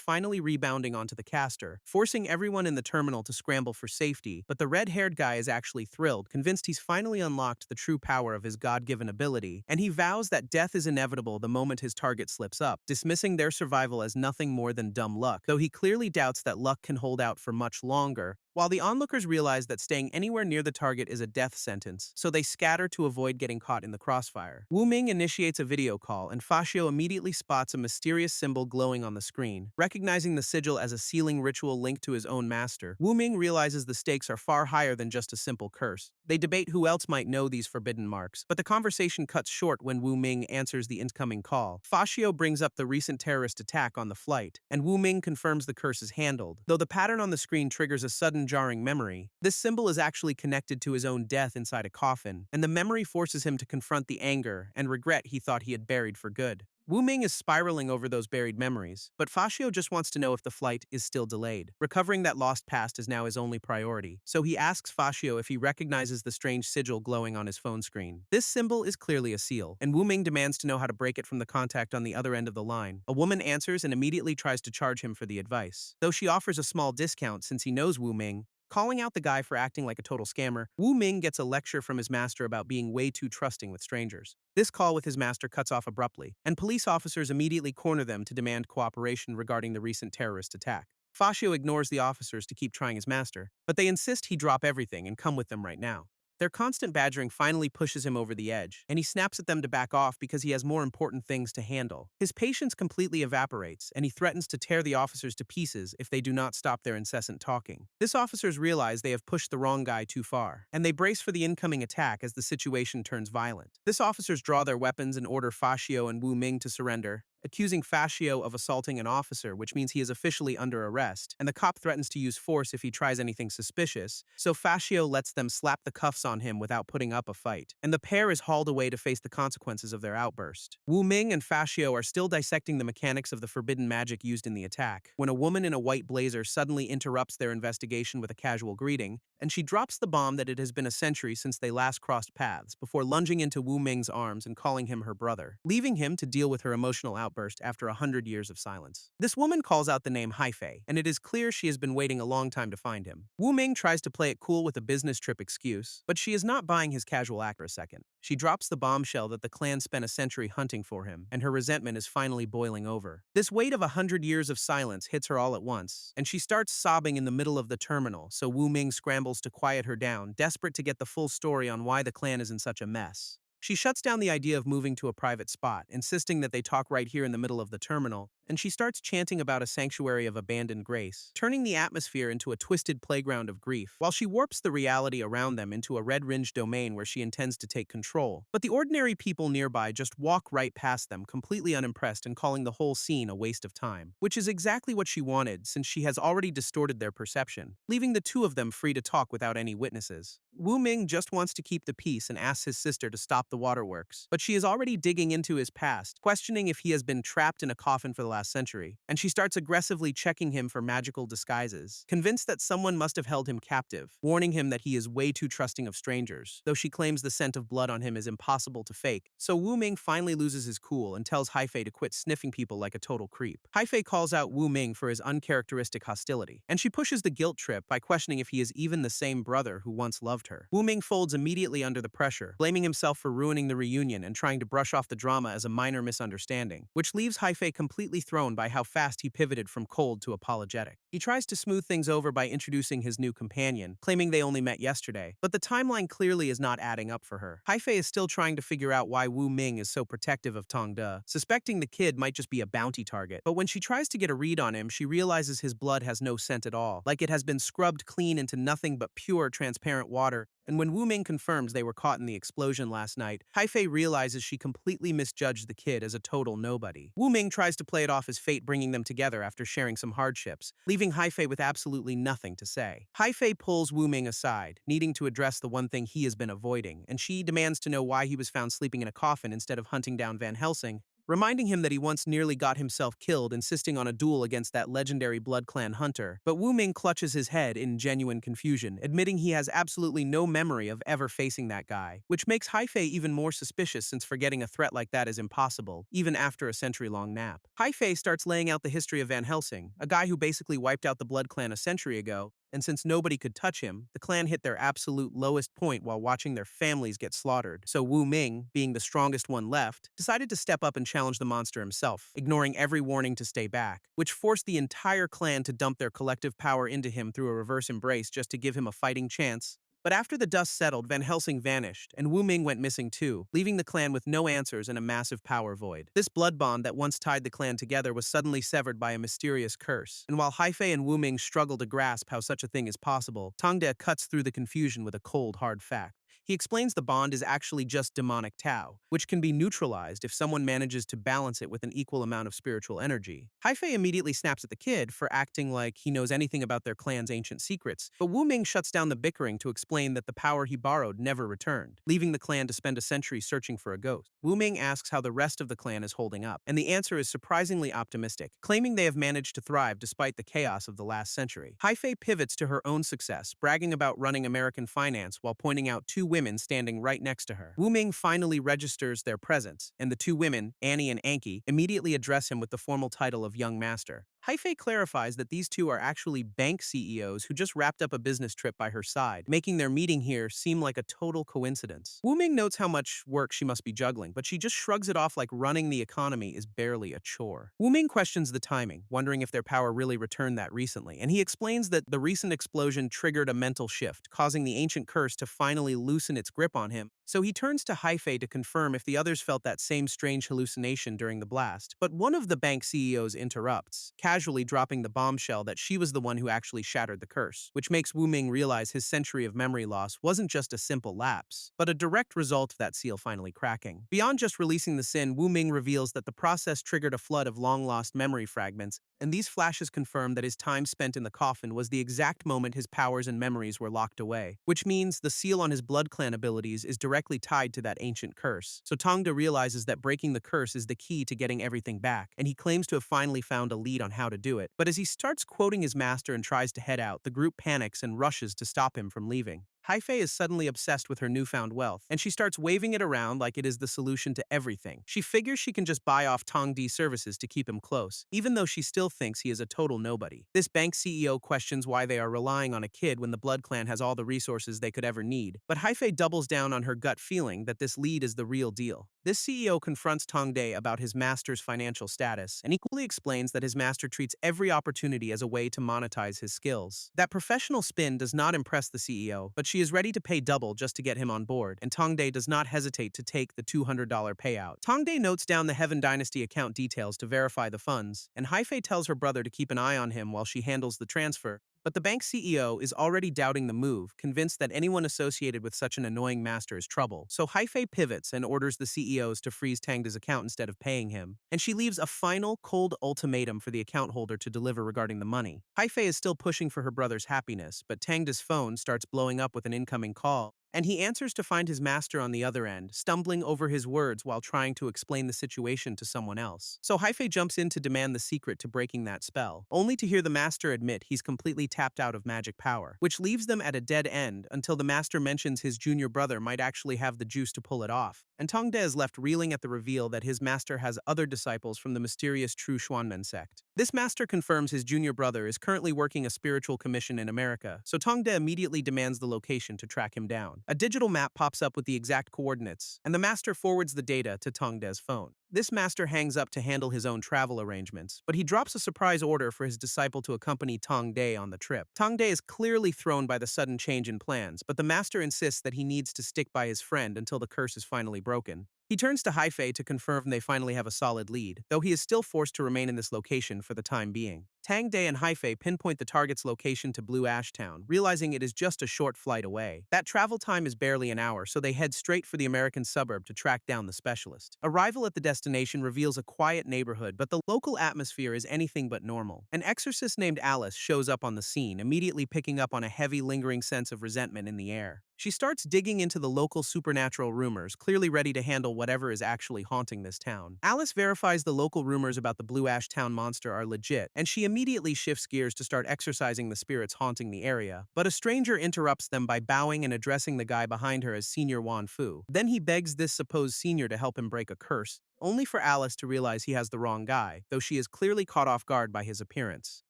finally rebounding onto the caster, forcing everyone in the terminal to scramble for safety, but the red-haired guy is actually thrilled, convinced he's finally unlocked the true power of his God-given ability, and he vows that death is inevitable the moment his target slips up, dismissing their survival as nothing more than dumb luck, though he clearly doubts that luck can hold out for much longer. While the onlookers realize that staying anywhere near the target is a death sentence, so they scatter to avoid getting caught in the crossfire. Wu Ming initiates a video call, and Fashio immediately spots a mysterious symbol glowing on the screen. Recognizing the sigil as a sealing ritual linked to his own master, Wu Ming realizes the stakes are far higher than just a simple curse. They debate who else might know these forbidden marks, but the conversation cuts short when Wu Ming answers the incoming call. Fashio brings up the recent terrorist attack on the flight, and Wu Ming confirms the curse is handled, though the pattern on the screen triggers a sudden jarring memory. This symbol is actually connected to his own death inside a coffin, and the memory forces him to confront the anger and regret he thought he had buried for good. Wu Ming is spiraling over those buried memories, but Fashio just wants to know if the flight is still delayed. Recovering that lost past is now his only priority, so he asks Fashio if he recognizes the strange sigil glowing on his phone screen. This symbol is clearly a seal, and Wu Ming demands to know how to break it from the contact on the other end of the line. A woman answers and immediately tries to charge him for the advice, though she offers a small discount since he knows Wu Ming. Calling out the guy for acting like a total scammer, Wu Ming gets a lecture from his master about being way too trusting with strangers. This call with his master cuts off abruptly, and police officers immediately corner them to demand cooperation regarding the recent terrorist attack. Fashio ignores the officers to keep trying his master, but they insist he drop everything and come with them right now. Their constant badgering finally pushes him over the edge, and he snaps at them to back off because he has more important things to handle. His patience completely evaporates, and he threatens to tear the officers to pieces if they do not stop their incessant talking. This officers realize they have pushed the wrong guy too far, and they brace for the incoming attack as the situation turns violent. This officers draw their weapons and order Fashio and Wu Ming to surrender, accusing Fashio of assaulting an officer, which means he is officially under arrest, and the cop threatens to use force if he tries anything suspicious, so Fashio lets them slap the cuffs on him without putting up a fight, and the pair is hauled away to face the consequences of their outburst. Wu Ming and Fashio are still dissecting the mechanics of the forbidden magic used in the attack, when a woman in a white blazer suddenly interrupts their investigation with a casual greeting, and she drops the bomb that it has been a century since they last crossed paths, before lunging into Wu Ming's arms and calling him her brother, leaving him to deal with her emotional outburst after 100 years of silence. This woman calls out the name Haifei, and it is clear she has been waiting a long time to find him. Wu Ming tries to play it cool with a business trip excuse, but she is not buying his casual act for a second. She drops the bombshell that the clan spent a century hunting for him, and her resentment is finally boiling over. This weight of 100 years of silence hits her all at once, and she starts sobbing in the middle of the terminal, so Wu Ming scrambles to quiet her down, desperate to get the full story on why the clan is in such a mess. She shuts down the idea of moving to a private spot, insisting that they talk right here in the middle of the terminal, and she starts chanting about a sanctuary of abandoned grace, turning the atmosphere into a twisted playground of grief, while she warps the reality around them into a red-ringed domain where she intends to take control. But the ordinary people nearby just walk right past them, completely unimpressed and calling the whole scene a waste of time, which is exactly what she wanted since she has already distorted their perception, leaving the two of them free to talk without any witnesses. Wu Ming just wants to keep the peace and asks his sister to stop the waterworks, but she is already digging into his past, questioning if he has been trapped in a coffin for the last century, and she starts aggressively checking him for magical disguises, convinced that someone must have held him captive, warning him that he is way too trusting of strangers, though she claims the scent of blood on him is impossible to fake. So Wu Ming finally loses his cool and tells Haifei to quit sniffing people like a total creep. Haifei calls out Wu Ming for his uncharacteristic hostility, and she pushes the guilt trip by questioning if he is even the same brother who once loved her. Wu Ming folds immediately under the pressure, blaming himself for ruining the reunion and trying to brush off the drama as a minor misunderstanding, which leaves Haifei completely thrown by how fast he pivoted from cold to apologetic. He tries to smooth things over by introducing his new companion, claiming they only met yesterday, but the timeline clearly is not adding up for her. Haifei is still trying to figure out why Wu Ming is so protective of Tongde, suspecting the kid might just be a bounty target. But when she tries to get a read on him, she realizes his blood has no scent at all, like it has been scrubbed clean into nothing but pure, transparent water. And when Wu Ming confirms they were caught in the explosion last night, Haifei realizes she completely misjudged the kid as a total nobody. Wu Ming tries to play it off as fate bringing them together after sharing some hardships, leaving Haifei with absolutely nothing to say. Haifei pulls Wu Ming aside, needing to address the one thing he has been avoiding, and she demands to know why he was found sleeping in a coffin instead of hunting down Van Helsing, reminding him that he once nearly got himself killed insisting on a duel against that legendary Blood Clan hunter. But Wu Ming clutches his head in genuine confusion, admitting he has absolutely no memory of ever facing that guy, which makes Haifei even more suspicious since forgetting a threat like that is impossible, even after a century-long nap. Haifei starts laying out the history of Van Helsing, a guy who basically wiped out the Blood Clan a century ago, and since nobody could touch him, the clan hit their absolute lowest point while watching their families get slaughtered. So Wu Ming, being the strongest one left, decided to step up and challenge the monster himself, ignoring every warning to stay back, which forced the entire clan to dump their collective power into him through a reverse embrace just to give him a fighting chance. But after the dust settled, Van Helsing vanished, and Wu Ming went missing too, leaving the clan with no answers and a massive power void. This blood bond that once tied the clan together was suddenly severed by a mysterious curse, and while Haifei and Wu Ming struggle to grasp how such a thing is possible, Tongde cuts through the confusion with a cold, hard fact. He explains the bond is actually just demonic Tao, which can be neutralized if someone manages to balance it with an equal amount of spiritual energy. Haifei immediately snaps at the kid for acting like he knows anything about their clan's ancient secrets, but Wu Ming shuts down the bickering to explain that the power he borrowed never returned, leaving the clan to spend a century searching for a ghost. Wu Ming asks how the rest of the clan is holding up, and the answer is surprisingly optimistic, claiming they have managed to thrive despite the chaos of the last century. Haifei pivots to her own success, bragging about running American finance while pointing out two women standing right next to her. Wu Ming finally registers their presence, and the two women, Annie and Anki, immediately address him with the formal title of Young Master. Haifei clarifies that these two are actually bank CEOs who just wrapped up a business trip by her side, making their meeting here seem like a total coincidence. Wu Ming notes how much work she must be juggling, but she just shrugs it off like running the economy is barely a chore. Wu Ming questions the timing, wondering if their power really returned that recently, and he explains that the recent explosion triggered a mental shift, causing the ancient curse to finally loosen its grip on him. So he turns to Haifei to confirm if the others felt that same strange hallucination during the blast, but one of the bank CEOs interrupts, casually dropping the bombshell that she was the one who actually shattered the curse, which makes Wu Ming realize his century of memory loss wasn't just a simple lapse, but a direct result of that seal finally cracking. Beyond just releasing the sin, Wu Ming reveals that the process triggered a flood of long-lost memory fragments, and these flashes confirm that his time spent in the coffin was the exact moment his powers and memories were locked away, which means the seal on his Blood Clan abilities is directly tied to that ancient curse. So Tongde realizes that breaking the curse is the key to getting everything back, and he claims to have finally found a lead on how to do it. But as he starts quoting his master and tries to head out, the group panics and rushes to stop him from leaving. Haifei is suddenly obsessed with her newfound wealth, and she starts waving it around like it is the solution to everything. She figures she can just buy off Tongdi's services to keep him close, even though she still thinks he is a total nobody. This bank CEO questions why they are relying on a kid when the Blood Clan has all the resources they could ever need, but Haifei doubles down on her gut feeling that this lead is the real deal. This CEO confronts Tongde about his master's financial status and equally explains that his master treats every opportunity as a way to monetize his skills. That professional spin does not impress the CEO, but she is ready to pay double just to get him on board, and Tongde does not hesitate to take the $200 payout. Tongde notes down the Heaven Dynasty account details to verify the funds, and Haifei tells her brother to keep an eye on him while she handles the transfer. But the bank CEO is already doubting the move, convinced that anyone associated with such an annoying master is trouble. So Haifei pivots and orders the CEOs to freeze Tangda's account instead of paying him. And she leaves a final, cold ultimatum for the account holder to deliver regarding the money. Haifei is still pushing for her brother's happiness, but Tangda's phone starts blowing up with an incoming call. and he answers to find his master on the other end, stumbling over his words while trying to explain the situation to someone else. So Haifei jumps in to demand the secret to breaking that spell, only to hear the master admit he's completely tapped out of magic power, which leaves them at a dead end until the master mentions his junior brother might actually have the juice to pull it off. And Tongde is left reeling at the reveal that his master has other disciples from the mysterious True Xuanmen sect. This master confirms his junior brother is currently working a spiritual commission in America, so Tongde immediately demands the location to track him down. A digital map pops up with the exact coordinates, and the master forwards the data to Tongde's phone. This master hangs up to handle his own travel arrangements, but he drops a surprise order for his disciple to accompany Tongde on the trip. Tongde is clearly thrown by the sudden change in plans, but the master insists that he needs to stick by his friend until the curse is finally broken. He turns to Haifei to confirm they finally have a solid lead, though he is still forced to remain in this location for the time being. Tangde and Haifei pinpoint the target's location to Blue Ash Town, realizing it is just a short flight away. That travel time is barely an hour, so they head straight for the American suburb to track down the specialist. Arrival at the destination reveals a quiet neighborhood, but the local atmosphere is anything but normal. An exorcist named Alice shows up on the scene, immediately picking up on a heavy, lingering sense of resentment in the air. She starts digging into the local supernatural rumors, clearly ready to handle whatever is actually haunting this town. Alice verifies the local rumors about the Blue Ash Town monster are legit, and she immediately shifts gears to start exorcising the spirits haunting the area. But a stranger interrupts them by bowing and addressing the guy behind her as Senior Wan Fu. Then he begs this supposed senior to help him break a curse, only for Alice to realize he has the wrong guy, though she is clearly caught off guard by his appearance.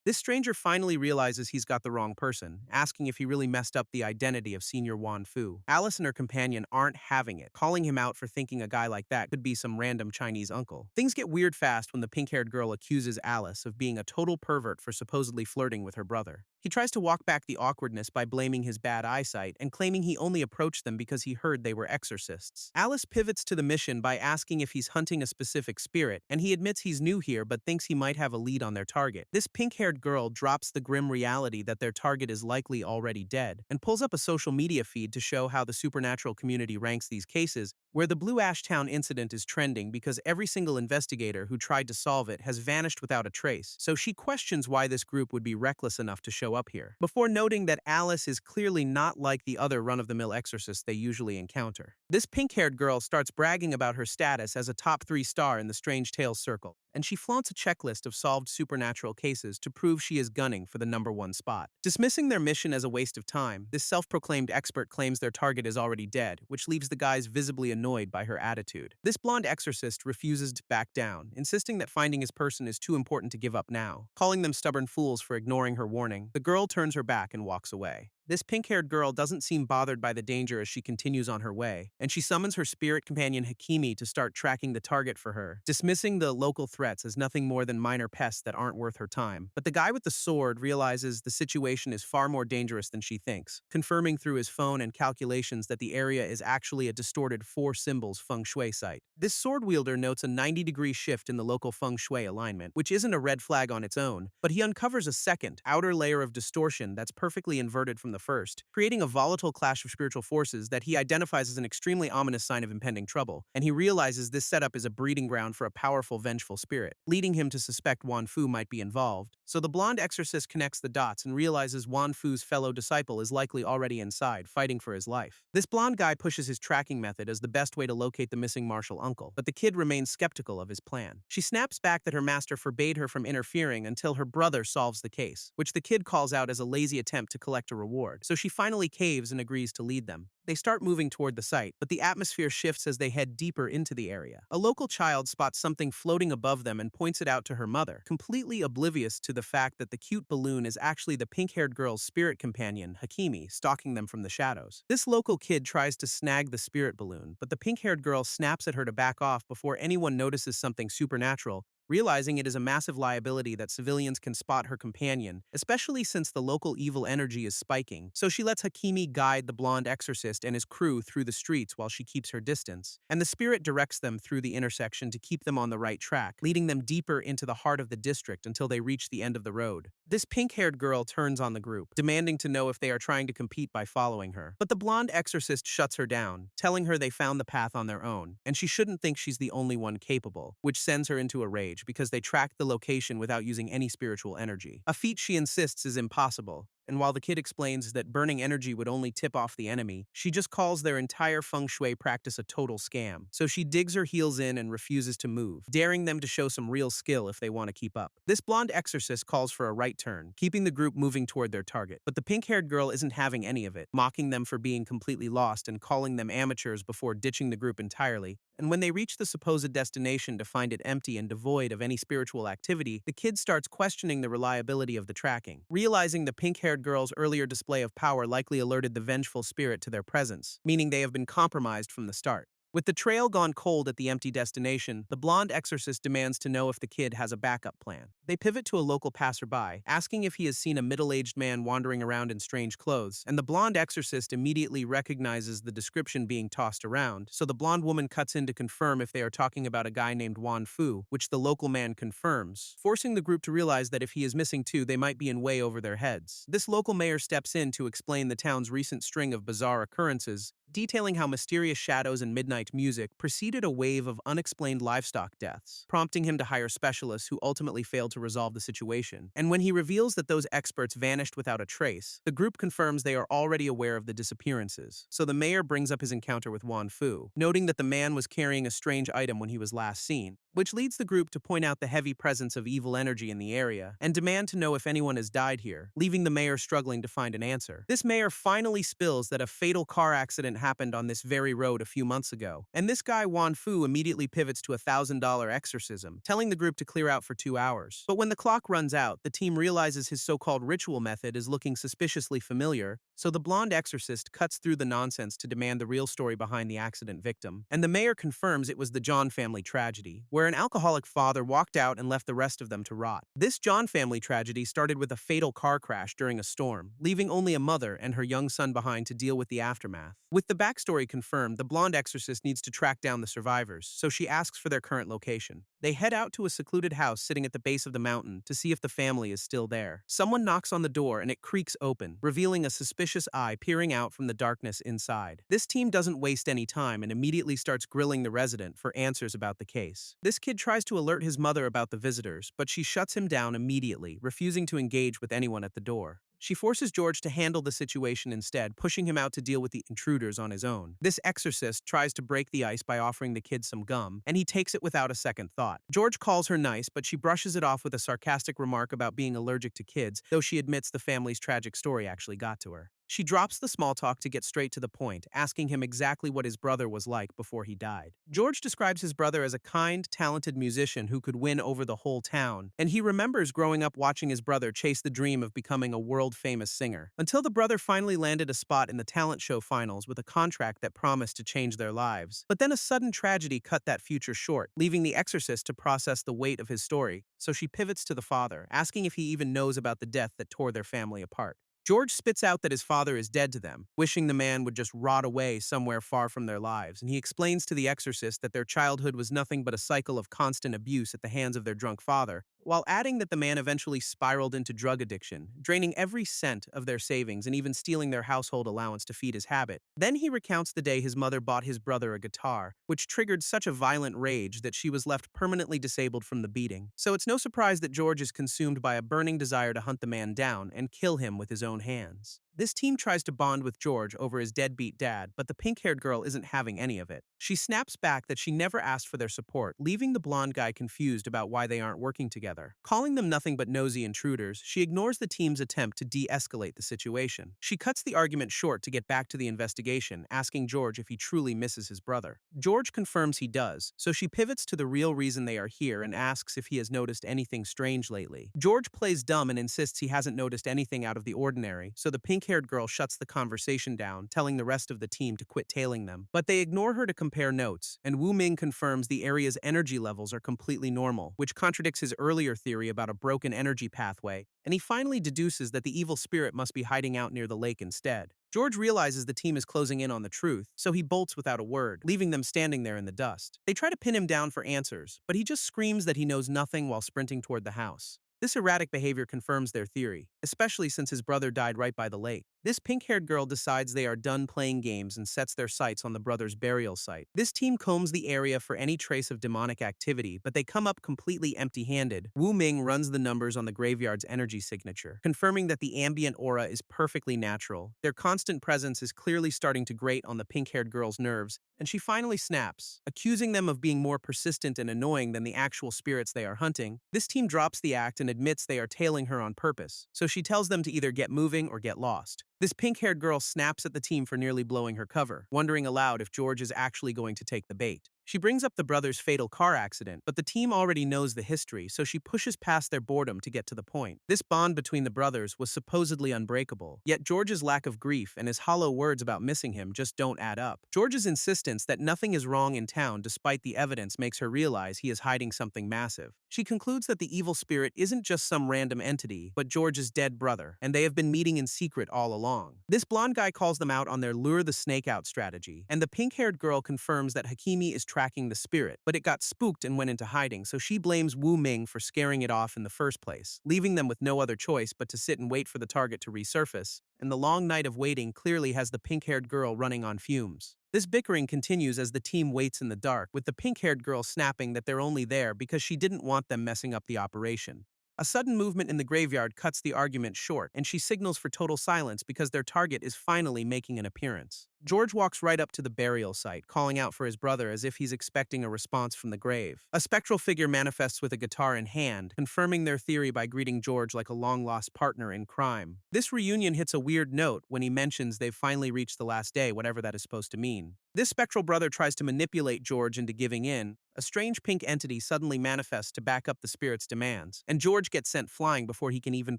This stranger finally realizes he's got the wrong person, asking if he really messed up the identity of Senior Wan Fu. Alice and her companion aren't having it, calling him out for thinking a guy like that could be some random Chinese uncle. Things get weird fast when the pink-haired girl accuses Alice of being a total pervert for supposedly flirting with her brother. He tries to walk back the awkwardness by blaming his bad eyesight and claiming he only approached them because he heard they were exorcists. Alice pivots to the mission by asking if he's hunting a specific spirit, and he admits he's new here but thinks he might have a lead on their target. This pink-haired girl drops the grim reality that their target is likely already dead, and pulls up a social media feed to show how the supernatural community ranks these cases, where the Blue Ash Town incident is trending because every single investigator who tried to solve it has vanished without a trace, so she questions why this group would be reckless enough to show up here, before noting that Alice is clearly not like the other run-of-the-mill exorcists they usually encounter. This pink-haired girl starts bragging about her status as a top 3 star in the Strange Tales circle, and she flaunts a checklist of solved supernatural cases to prove she is gunning for the #1 spot. Dismissing their mission as a waste of time, this self-proclaimed expert claims their target is already dead, which leaves the guys visibly annoyed by her attitude. This blonde exorcist refuses to back down, insisting that finding his person is too important to give up now. Calling them stubborn fools for ignoring her warning, the girl turns her back and walks away. This pink-haired girl doesn't seem bothered by the danger as she continues on her way, and she summons her spirit companion Hakimi to start tracking the target for her, dismissing the local threats as nothing more than minor pests that aren't worth her time. But the guy with the sword realizes the situation is far more dangerous than she thinks, confirming through his phone and calculations that the area is actually a distorted 4 symbols feng shui site. This sword wielder notes a 90-degree shift in the local feng shui alignment, which isn't a red flag on its own, but he uncovers a second, outer layer of distortion that's perfectly inverted from the first, creating a volatile clash of spiritual forces that he identifies as an extremely ominous sign of impending trouble, and he realizes this setup is a breeding ground for a powerful, vengeful spirit, leading him to suspect Wan Fu might be involved. So the blonde exorcist connects the dots and realizes Wan Fu's fellow disciple is likely already inside, fighting for his life. This blonde guy pushes his tracking method as the best way to locate the missing martial uncle, but the kid remains skeptical of his plan. She snaps back that her master forbade her from interfering until her brother solves the case, which the kid calls out as a lazy attempt to collect a reward. So she finally caves and agrees to lead them. They start moving toward the site, but the atmosphere shifts as they head deeper into the area. A local child spots something floating above them and points it out to her mother, completely oblivious to the fact that the cute balloon is actually the pink-haired girl's spirit companion, Hakimi, stalking them from the shadows. This local kid tries to snag the spirit balloon, but the pink-haired girl snaps at her to back off before anyone notices something supernatural, realizing it is a massive liability that civilians can spot her companion, especially since the local evil energy is spiking, so she lets Hakimi guide the blonde exorcist and his crew through the streets while she keeps her distance, and the spirit directs them through the intersection to keep them on the right track, leading them deeper into the heart of the district until they reach the end of the road. This pink-haired girl turns on the group, demanding to know if they are trying to compete by following her, but the blonde exorcist shuts her down, telling her they found the path on their own, and she shouldn't think she's the only one capable, which sends her into a rage because they tracked the location without using any spiritual energy. A feat she insists is impossible, And while the kid explains that burning energy would only tip off the enemy, she just calls their entire feng shui practice a total scam. So she digs her heels in and refuses to move, daring them to show some real skill if they want to keep up. This blonde exorcist calls for a right turn, keeping the group moving toward their target. But the pink-haired girl isn't having any of it, mocking them for being completely lost and calling them amateurs before ditching the group entirely. And when they reach the supposed destination to find it empty and devoid of any spiritual activity, the kid starts questioning the reliability of the tracking. Realizing the pink-haired girl's earlier display of power likely alerted the vengeful spirit to their presence, meaning they have been compromised from the start. With the trail gone cold at the empty destination, the blonde exorcist demands to know if the kid has a backup plan. They pivot to a local passerby, asking if he has seen a middle-aged man wandering around in strange clothes, and the blonde exorcist immediately recognizes the description being tossed around, so the blonde woman cuts in to confirm if they are talking about a guy named Wan Fu, which the local man confirms, forcing the group to realize that if he is missing too, they might be in way over their heads. This local mayor steps in to explain the town's recent string of bizarre occurrences, detailing how mysterious shadows and midnight music preceded a wave of unexplained livestock deaths, prompting him to hire specialists who ultimately failed to resolve the situation. And when he reveals that those experts vanished without a trace, the group confirms they are already aware of the disappearances. So the mayor brings up his encounter with Wan Fu, noting that the man was carrying a strange item when he was last seen, which leads the group to point out the heavy presence of evil energy in the area and demand to know if anyone has died here, leaving the mayor struggling to find an answer. This mayor finally spills that a fatal car accident happened on this very road a few months ago, and this guy Wan Fu immediately pivots to a $1,000 exorcism, telling the group to clear out for 2 hours. But when the clock runs out, the team realizes his so-called ritual method is looking suspiciously familiar, so the blonde exorcist cuts through the nonsense to demand the real story behind the accident victim. And the mayor confirms it was the John family tragedy, where an alcoholic father walked out and left the rest of them to rot. This John family tragedy started with a fatal car crash during a storm, leaving only a mother and her young son behind to deal with the aftermath. With the backstory confirmed, the blonde exorcist needs to track down the survivors, so she asks for their current location. They head out to a secluded house sitting at the base of the mountain to see if the family is still there. Someone knocks on the door and it creaks open, revealing a suspicious eye peering out from the darkness inside. This team doesn't waste any time and immediately starts grilling the resident for answers about the case. This kid tries to alert his mother about the visitors, but she shuts him down immediately, refusing to engage with anyone at the door. She forces George to handle the situation instead, pushing him out to deal with the intruders on his own. This exorcist tries to break the ice by offering the kid some gum, and he takes it without a second thought. George calls her nice, but she brushes it off with a sarcastic remark about being allergic to kids, though she admits the family's tragic story actually got to her. She drops the small talk to get straight to the point, asking him exactly what his brother was like before he died. George describes his brother as a kind, talented musician who could win over the whole town, and he remembers growing up watching his brother chase the dream of becoming a world-famous singer, until the brother finally landed a spot in the talent show finals with a contract that promised to change their lives. But then a sudden tragedy cut that future short, leaving the exorcist to process the weight of his story, so she pivots to the father, asking if he even knows about the death that tore their family apart. George spits out that his father is dead to them, wishing the man would just rot away somewhere far from their lives, and he explains to the exorcist that their childhood was nothing but a cycle of constant abuse at the hands of their drunk father, while adding that the man eventually spiraled into drug addiction, draining every cent of their savings and even stealing their household allowance to feed his habit. Then he recounts the day his mother bought his brother a guitar, which triggered such a violent rage that she was left permanently disabled from the beating. So it's no surprise that George is consumed by a burning desire to hunt the man down and kill him with his own hands. This team tries to bond with George over his deadbeat dad, but the pink-haired girl isn't having any of it. She snaps back that she never asked for their support, leaving the blonde guy confused about why they aren't working together. Calling them nothing but nosy intruders, she ignores the team's attempt to de-escalate the situation. She cuts the argument short to get back to the investigation, asking George if he truly misses his brother. George confirms he does, so she pivots to the real reason they are here and asks if he has noticed anything strange lately. George plays dumb and insists he hasn't noticed anything out of the ordinary, so the pink-haired girl shuts the conversation down, telling the rest of the team to quit tailing them. But they ignore her to compare notes, and Wu Ming confirms the area's energy levels are completely normal, which contradicts his earlier theory about a broken energy pathway, and he finally deduces that the evil spirit must be hiding out near the lake instead. George realizes the team is closing in on the truth, so he bolts without a word, leaving them standing there in the dust. They try to pin him down for answers, but he just screams that he knows nothing while sprinting toward the house. This erratic behavior confirms their theory, especially since his brother died right by the lake. This pink-haired girl decides they are done playing games and sets their sights on the brothers' burial site. This team combs the area for any trace of demonic activity, but they come up completely empty-handed. Wu Ming runs the numbers on the graveyard's energy signature, confirming that the ambient aura is perfectly natural. Their constant presence is clearly starting to grate on the pink-haired girl's nerves, and she finally snaps, accusing them of being more persistent and annoying than the actual spirits they are hunting. This team drops the act and admits they are tailing her on purpose, so she tells them to either get moving or get lost. This pink-haired girl snaps at the team for nearly blowing her cover, wondering aloud if George is actually going to take the bait. She brings up the brothers' fatal car accident, but the team already knows the history, so she pushes past their boredom to get to the point. This bond between the brothers was supposedly unbreakable, yet George's lack of grief and his hollow words about missing him just don't add up. George's insistence that nothing is wrong in town despite the evidence makes her realize he is hiding something massive. She concludes that the evil spirit isn't just some random entity, but George's dead brother, and they have been meeting in secret all along. This blonde guy calls them out on their lure the snake out strategy, and the pink-haired girl confirms that Hakimi is tracking the spirit, but it got spooked and went into hiding, so she blames Wu Ming for scaring it off in the first place, leaving them with no other choice but to sit and wait for the target to resurface, and the long night of waiting clearly has the pink-haired girl running on fumes. This bickering continues as the team waits in the dark, with the pink-haired girl snapping that they're only there because she didn't want them messing up the operation. A sudden movement in the graveyard cuts the argument short, and she signals for total silence because their target is finally making an appearance. George walks right up to the burial site, calling out for his brother as if he's expecting a response from the grave. A spectral figure manifests with a guitar in hand, confirming their theory by greeting George like a long-lost partner in crime. This reunion hits a weird note when he mentions they've finally reached the last day, whatever that is supposed to mean. This spectral brother tries to manipulate George into giving in. A strange pink entity suddenly manifests to back up the spirit's demands, and George gets sent flying before he can even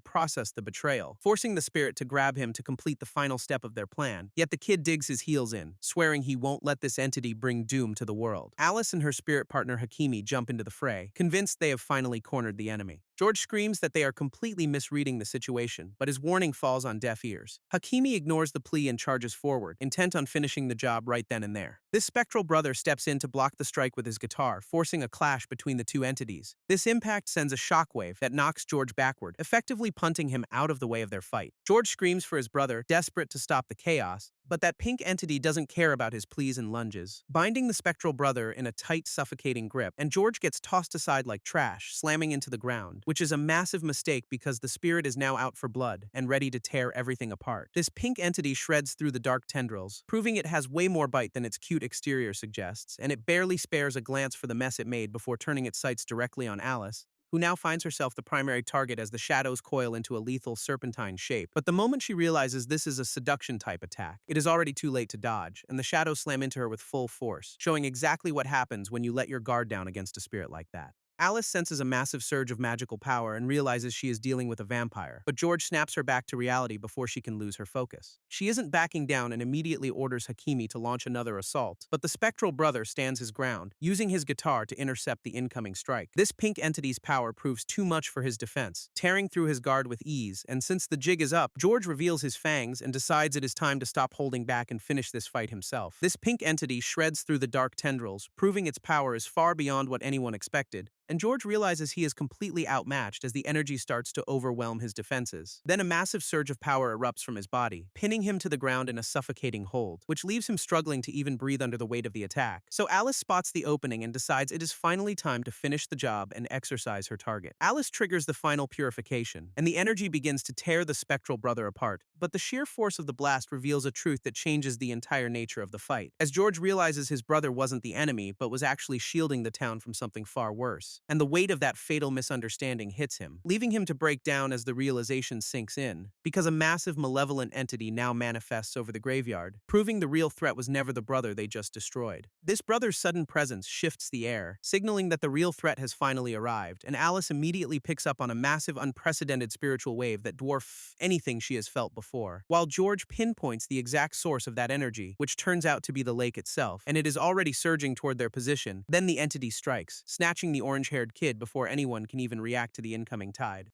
process the betrayal, forcing the spirit to grab him to complete the final step of their plan. Yet the kid digs his heels in, swearing he won't let this entity bring doom to the world. Alice and her spirit partner Hakimi jump into the fray, convinced they have finally cornered the enemy. George screams that they are completely misreading the situation, but his warning falls on deaf ears. Hakimi ignores the plea and charges forward, intent on finishing the job right then and there. This spectral brother steps in to block the strike with his guitar, forcing a clash between the two entities. This impact sends a shockwave that knocks George backward, effectively punting him out of the way of their fight. George screams for his brother, desperate to stop the chaos, but that pink entity doesn't care about his pleas and lunges, binding the spectral brother in a tight, suffocating grip, and George gets tossed aside like trash, slamming into the ground, which is a massive mistake because the spirit is now out for blood and ready to tear everything apart. This pink entity shreds through the dark tendrils, proving it has way more bite than its cute exterior suggests, and it barely spares a glance for the mess it made before turning its sights directly on Alice, who now finds herself the primary target as the shadows coil into a lethal serpentine shape. But the moment she realizes this is a seduction-type attack, it is already too late to dodge, and the shadows slam into her with full force, showing exactly what happens when you let your guard down against a spirit like that. Alice senses a massive surge of magical power and realizes she is dealing with a vampire, but George snaps her back to reality before she can lose her focus. She isn't backing down and immediately orders Hakimi to launch another assault, but the spectral brother stands his ground, using his guitar to intercept the incoming strike. This pink entity's power proves too much for his defense, tearing through his guard with ease, and since the jig is up, George reveals his fangs and decides it is time to stop holding back and finish this fight himself. This pink entity shreds through the dark tendrils, proving its power is far beyond what anyone expected, and George realizes he is completely outmatched as the energy starts to overwhelm his defenses. Then a massive surge of power erupts from his body, pinning him to the ground in a suffocating hold, which leaves him struggling to even breathe under the weight of the attack. So Alice spots the opening and decides it is finally time to finish the job and exorcise her target. Alice triggers the final purification, and the energy begins to tear the spectral brother apart, but the sheer force of the blast reveals a truth that changes the entire nature of the fight, as George realizes his brother wasn't the enemy but was actually shielding the town from something far worse. And the weight of that fatal misunderstanding hits him, leaving him to break down as the realization sinks in, because a massive malevolent entity now manifests over the graveyard, proving the real threat was never the brother they just destroyed. This brother's sudden presence shifts the air, signaling that the real threat has finally arrived, and Alice immediately picks up on a massive, unprecedented spiritual wave that dwarfs anything she has felt before, while George pinpoints the exact source of that energy, which turns out to be the lake itself, and it is already surging toward their position. Then the entity strikes, snatching the orange-haired kid before anyone can even react to the incoming tide.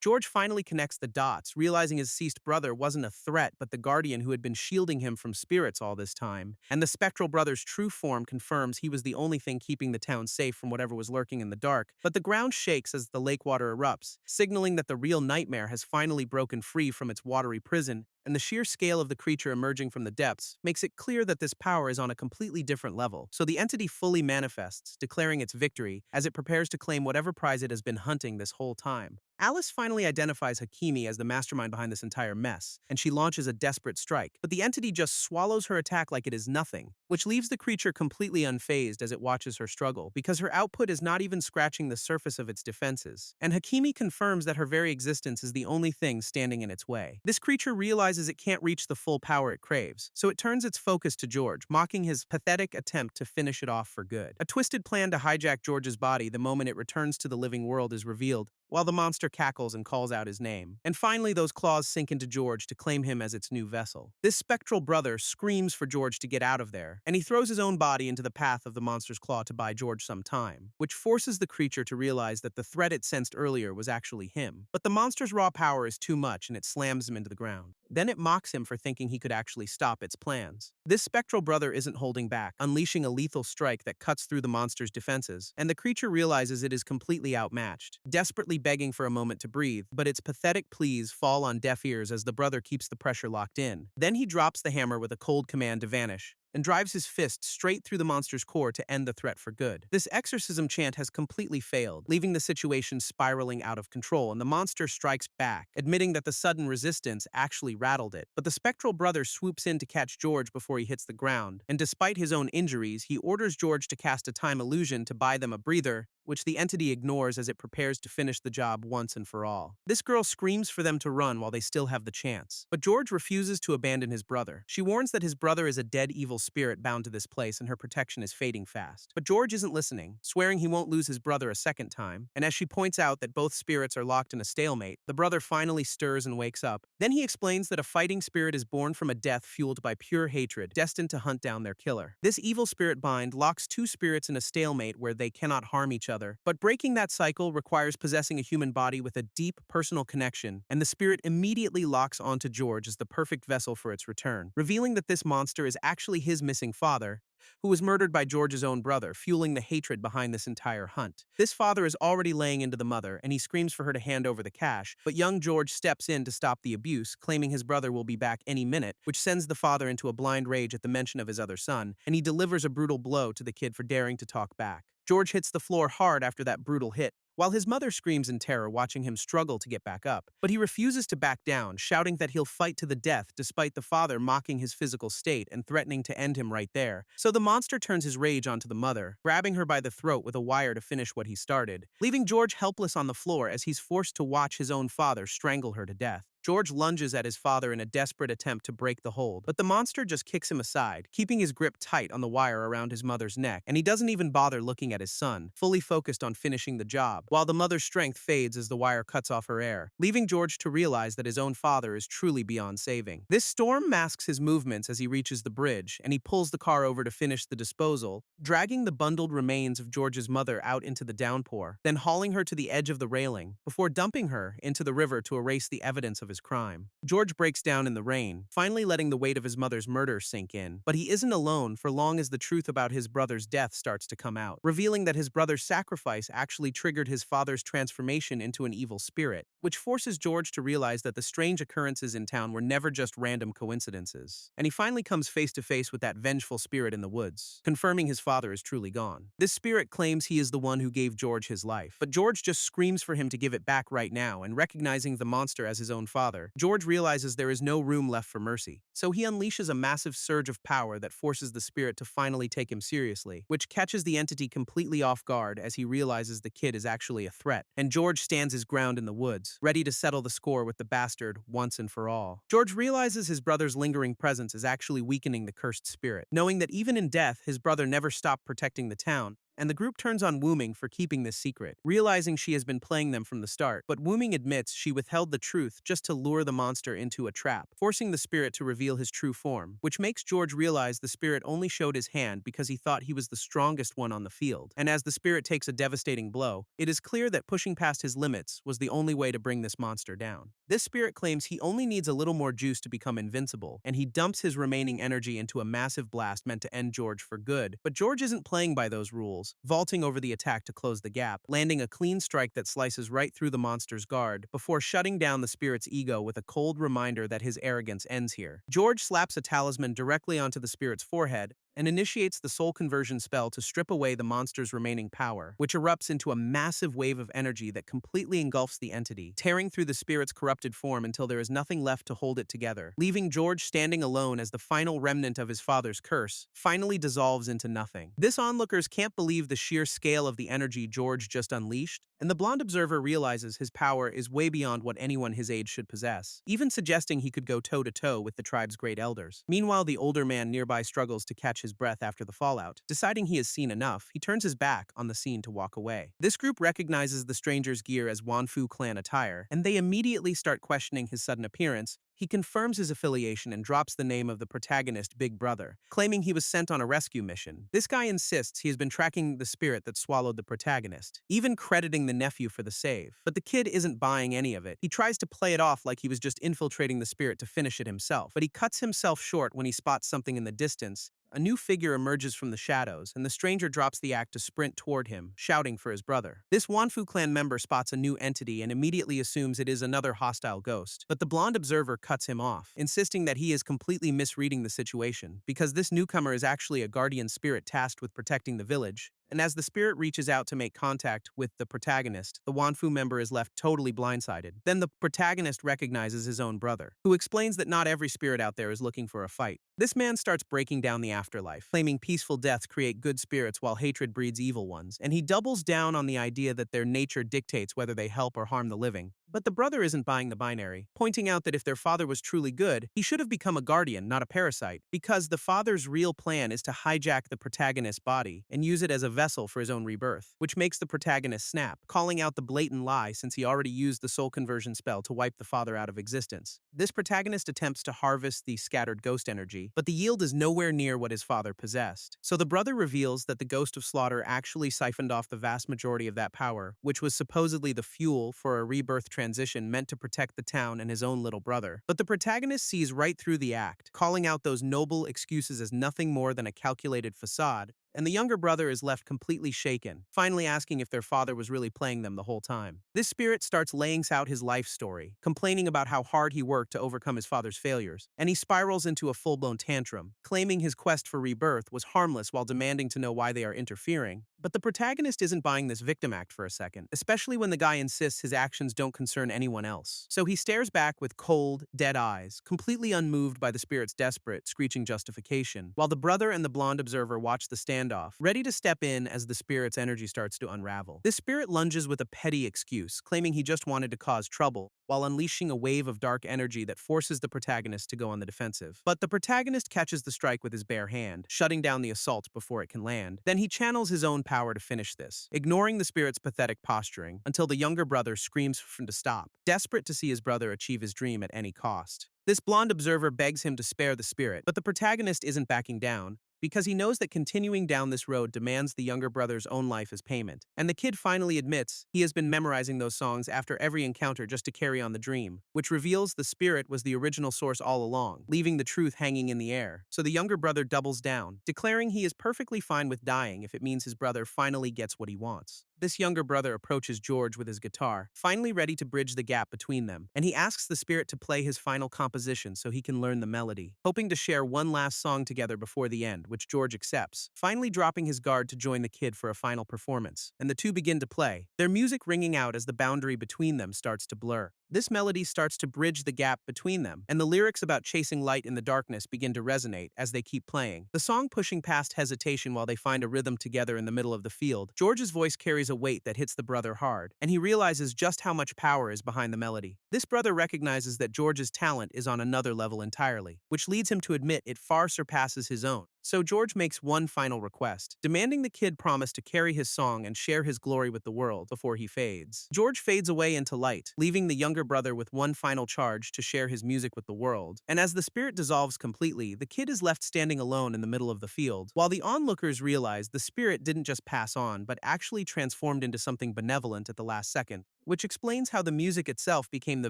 George finally connects the dots, realizing his deceased brother wasn't a threat but the guardian who had been shielding him from spirits all this time, and the spectral brother's true form confirms he was the only thing keeping the town safe from whatever was lurking in the dark. But the ground shakes as the lake water erupts, signaling that the real nightmare has finally broken free from its watery prison, and the sheer scale of the creature emerging from the depths makes it clear that this power is on a completely different level. So the entity fully manifests, declaring its victory as it prepares to claim whatever prize it has been hunting this whole time. Alice finally identifies Hakimi as the mastermind behind this entire mess, and she launches a desperate strike, but the entity just swallows her attack like it is nothing, which leaves the creature completely unfazed as it watches her struggle, because her output is not even scratching the surface of its defenses. And Hakimi confirms that her very existence is the only thing standing in its way. This creature realizes it can't reach the full power it craves, so it turns its focus to George, mocking his pathetic attempt to finish it off for good. A twisted plan to hijack George's body the moment it returns to the living world is revealed, while the monster cackles and calls out his name. And finally, those claws sink into George to claim him as its new vessel. This spectral brother screams for George to get out of there, and he throws his own body into the path of the monster's claw to buy George some time, which forces the creature to realize that the threat it sensed earlier was actually him. But the monster's raw power is too much, and it slams him into the ground. Then it mocks him for thinking he could actually stop its plans. This spectral brother isn't holding back, unleashing a lethal strike that cuts through the monster's defenses, and the creature realizes it is completely outmatched, desperately begging for a moment to breathe, but its pathetic pleas fall on deaf ears as the brother keeps the pressure locked in. Then he drops the hammer with a cold command to vanish, and drives his fist straight through the monster's core to end the threat for good. This exorcism chant has completely failed, leaving the situation spiraling out of control, and the monster strikes back, admitting that the sudden resistance actually rattled it. But the spectral brother swoops in to catch George before he hits the ground, and despite his own injuries, he orders George to cast a time illusion to buy them a breather, which the entity ignores as it prepares to finish the job once and for all. This girl screams for them to run while they still have the chance, but George refuses to abandon his brother. She warns that his brother is a dead evil spirit bound to this place and her protection is fading fast. But George isn't listening, swearing he won't lose his brother a second time, and as she points out that both spirits are locked in a stalemate, the brother finally stirs and wakes up. Then he explains that a fighting spirit is born from a death fueled by pure hatred, destined to hunt down their killer. This evil spirit bind locks two spirits in a stalemate where they cannot harm each other, but breaking that cycle requires possessing a human body with a deep personal connection, and the spirit immediately locks onto George as the perfect vessel for its return, revealing that this monster is actually his missing father, who was murdered by George's own brother, fueling the hatred behind this entire hunt. This father is already laying into the mother, and he screams for her to hand over the cash, but young George steps in to stop the abuse, claiming his brother will be back any minute, which sends the father into a blind rage at the mention of his other son, and he delivers a brutal blow to the kid for daring to talk back. George hits the floor hard after that brutal hit, while his mother screams in terror watching him struggle to get back up. But he refuses to back down, shouting that he'll fight to the death despite the father mocking his physical state and threatening to end him right there. So the monster turns his rage onto the mother, grabbing her by the throat with a wire to finish what he started, leaving George helpless on the floor as he's forced to watch his own father strangle her to death. George lunges at his father in a desperate attempt to break the hold, but the monster just kicks him aside, keeping his grip tight on the wire around his mother's neck, and he doesn't even bother looking at his son, fully focused on finishing the job, while the mother's strength fades as the wire cuts off her air, leaving George to realize that his own father is truly beyond saving. This storm masks his movements as he reaches the bridge, and he pulls the car over to finish the disposal, dragging the bundled remains of George's mother out into the downpour, then hauling her to the edge of the railing, before dumping her into the river to erase the evidence of his crime. George breaks down in the rain, finally letting the weight of his mother's murder sink in. But he isn't alone for long as the truth about his brother's death starts to come out, revealing that his brother's sacrifice actually triggered his father's transformation into an evil spirit, which forces George to realize that the strange occurrences in town were never just random coincidences. And he finally comes face to face with that vengeful spirit in the woods, confirming his father is truly gone. This spirit claims he is the one who gave George his life, but George just screams for him to give it back right now, and recognizing the monster as his own father, George realizes there is no room left for mercy, so he unleashes a massive surge of power that forces the spirit to finally take him seriously, which catches the entity completely off guard as he realizes the kid is actually a threat, and George stands his ground in the woods, ready to settle the score with the bastard once and for all. George realizes his brother's lingering presence is actually weakening the cursed spirit, knowing that even in death, his brother never stopped protecting the town, and the group turns on Wooming for keeping this secret, realizing she has been playing them from the start. But Wooming admits she withheld the truth just to lure the monster into a trap, forcing the spirit to reveal his true form, which makes George realize the spirit only showed his hand because he thought he was the strongest one on the field. And as the spirit takes a devastating blow, it is clear that pushing past his limits was the only way to bring this monster down. This spirit claims he only needs a little more juice to become invincible, and he dumps his remaining energy into a massive blast meant to end George for good. But George isn't playing by those rules, controls, vaulting over the attack to close the gap, landing a clean strike that slices right through the monster's guard, before shutting down the spirit's ego with a cold reminder that his arrogance ends here. George slaps a talisman directly onto the spirit's forehead, and initiates the soul conversion spell to strip away the monster's remaining power, which erupts into a massive wave of energy that completely engulfs the entity, tearing through the spirit's corrupted form until there is nothing left to hold it together, leaving George standing alone as the final remnant of his father's curse finally dissolves into nothing. This onlookers can't believe the sheer scale of the energy George just unleashed, and the blonde observer realizes his power is way beyond what anyone his age should possess, even suggesting he could go toe-to-toe with the tribe's great elders. Meanwhile, the older man nearby struggles to catch his breath after the fallout. Deciding he has seen enough, he turns his back on the scene to walk away. This group recognizes the stranger's gear as Wanfu clan attire, and they immediately start questioning his sudden appearance. He confirms his affiliation and drops the name of the protagonist, Big Brother, claiming he was sent on a rescue mission. This guy insists he has been tracking the spirit that swallowed the protagonist, even crediting the nephew for the save. But the kid isn't buying any of it. He tries to play it off like he was just infiltrating the spirit to finish it himself, but he cuts himself short when he spots something in the distance. A new figure emerges from the shadows, and the stranger drops the act to sprint toward him, shouting for his brother. This Wanfu clan member spots a new entity and immediately assumes it is another hostile ghost, but the blonde observer cuts him off, insisting that he is completely misreading the situation, because this newcomer is actually a guardian spirit tasked with protecting the village. And as the spirit reaches out to make contact with the protagonist, the Wanfu member is left totally blindsided. Then the protagonist recognizes his own brother, who explains that not every spirit out there is looking for a fight. This man starts breaking down the afterlife, claiming peaceful deaths create good spirits while hatred breeds evil ones, and he doubles down on the idea that their nature dictates whether they help or harm the living. But the brother isn't buying the binary, pointing out that if their father was truly good, he should have become a guardian, not a parasite, because the father's real plan is to hijack the protagonist's body and use it as a vessel for his own rebirth, which makes the protagonist snap, calling out the blatant lie since he already used the soul conversion spell to wipe the father out of existence. This protagonist attempts to harvest the scattered ghost energy, but the yield is nowhere near what his father possessed. So the brother reveals that the Ghost of Slaughter actually siphoned off the vast majority of that power, which was supposedly the fuel for a rebirth transition meant to protect the town and his own little brother. But the protagonist sees right through the act, calling out those noble excuses as nothing more than a calculated facade, and the younger brother is left completely shaken, finally asking if their father was really playing them the whole time. This spirit starts laying out his life story, complaining about how hard he worked to overcome his father's failures, and he spirals into a full-blown tantrum, claiming his quest for rebirth was harmless while demanding to know why they are interfering. But the protagonist isn't buying this victim act for a second, especially when the guy insists his actions don't concern anyone else. So he stares back with cold, dead eyes, completely unmoved by the spirit's desperate, screeching justification, while the brother and the blonde observer watch the standoff, ready to step in as the spirit's energy starts to unravel. This spirit lunges with a petty excuse, claiming he just wanted to cause trouble, while unleashing a wave of dark energy that forces the protagonist to go on the defensive. But the protagonist catches the strike with his bare hand, shutting down the assault before it can land. Then he channels his own power to finish this, ignoring the spirit's pathetic posturing, until the younger brother screams for him to stop, desperate to see his brother achieve his dream at any cost. This blonde observer begs him to spare the spirit, but the protagonist isn't backing down, because he knows that continuing down this road demands the younger brother's own life as payment. And the kid finally admits he has been memorizing those songs after every encounter just to carry on the dream, which reveals the spirit was the original source all along, leaving the truth hanging in the air. So the younger brother doubles down, declaring he is perfectly fine with dying if it means his brother finally gets what he wants. This younger brother approaches George with his guitar, finally ready to bridge the gap between them, and he asks the spirit to play his final composition so he can learn the melody, hoping to share one last song together before the end, which George accepts, finally dropping his guard to join the kid for a final performance, and the two begin to play, their music ringing out as the boundary between them starts to blur. This melody starts to bridge the gap between them, and the lyrics about chasing light in the darkness begin to resonate as they keep playing, the song pushing past hesitation while they find a rhythm together in the middle of the field. George's voice carries a weight that hits the brother hard, and he realizes just how much power is behind the melody. This brother recognizes that George's talent is on another level entirely, which leads him to admit it far surpasses his own. So George makes one final request, demanding the kid promise to carry his song and share his glory with the world before he fades. George fades away into light, leaving the younger brother with one final charge to share his music with the world. And as the spirit dissolves completely, the kid is left standing alone in the middle of the field, while the onlookers realize the spirit didn't just pass on, but actually transformed into something benevolent at the last second. which explains how the music itself became the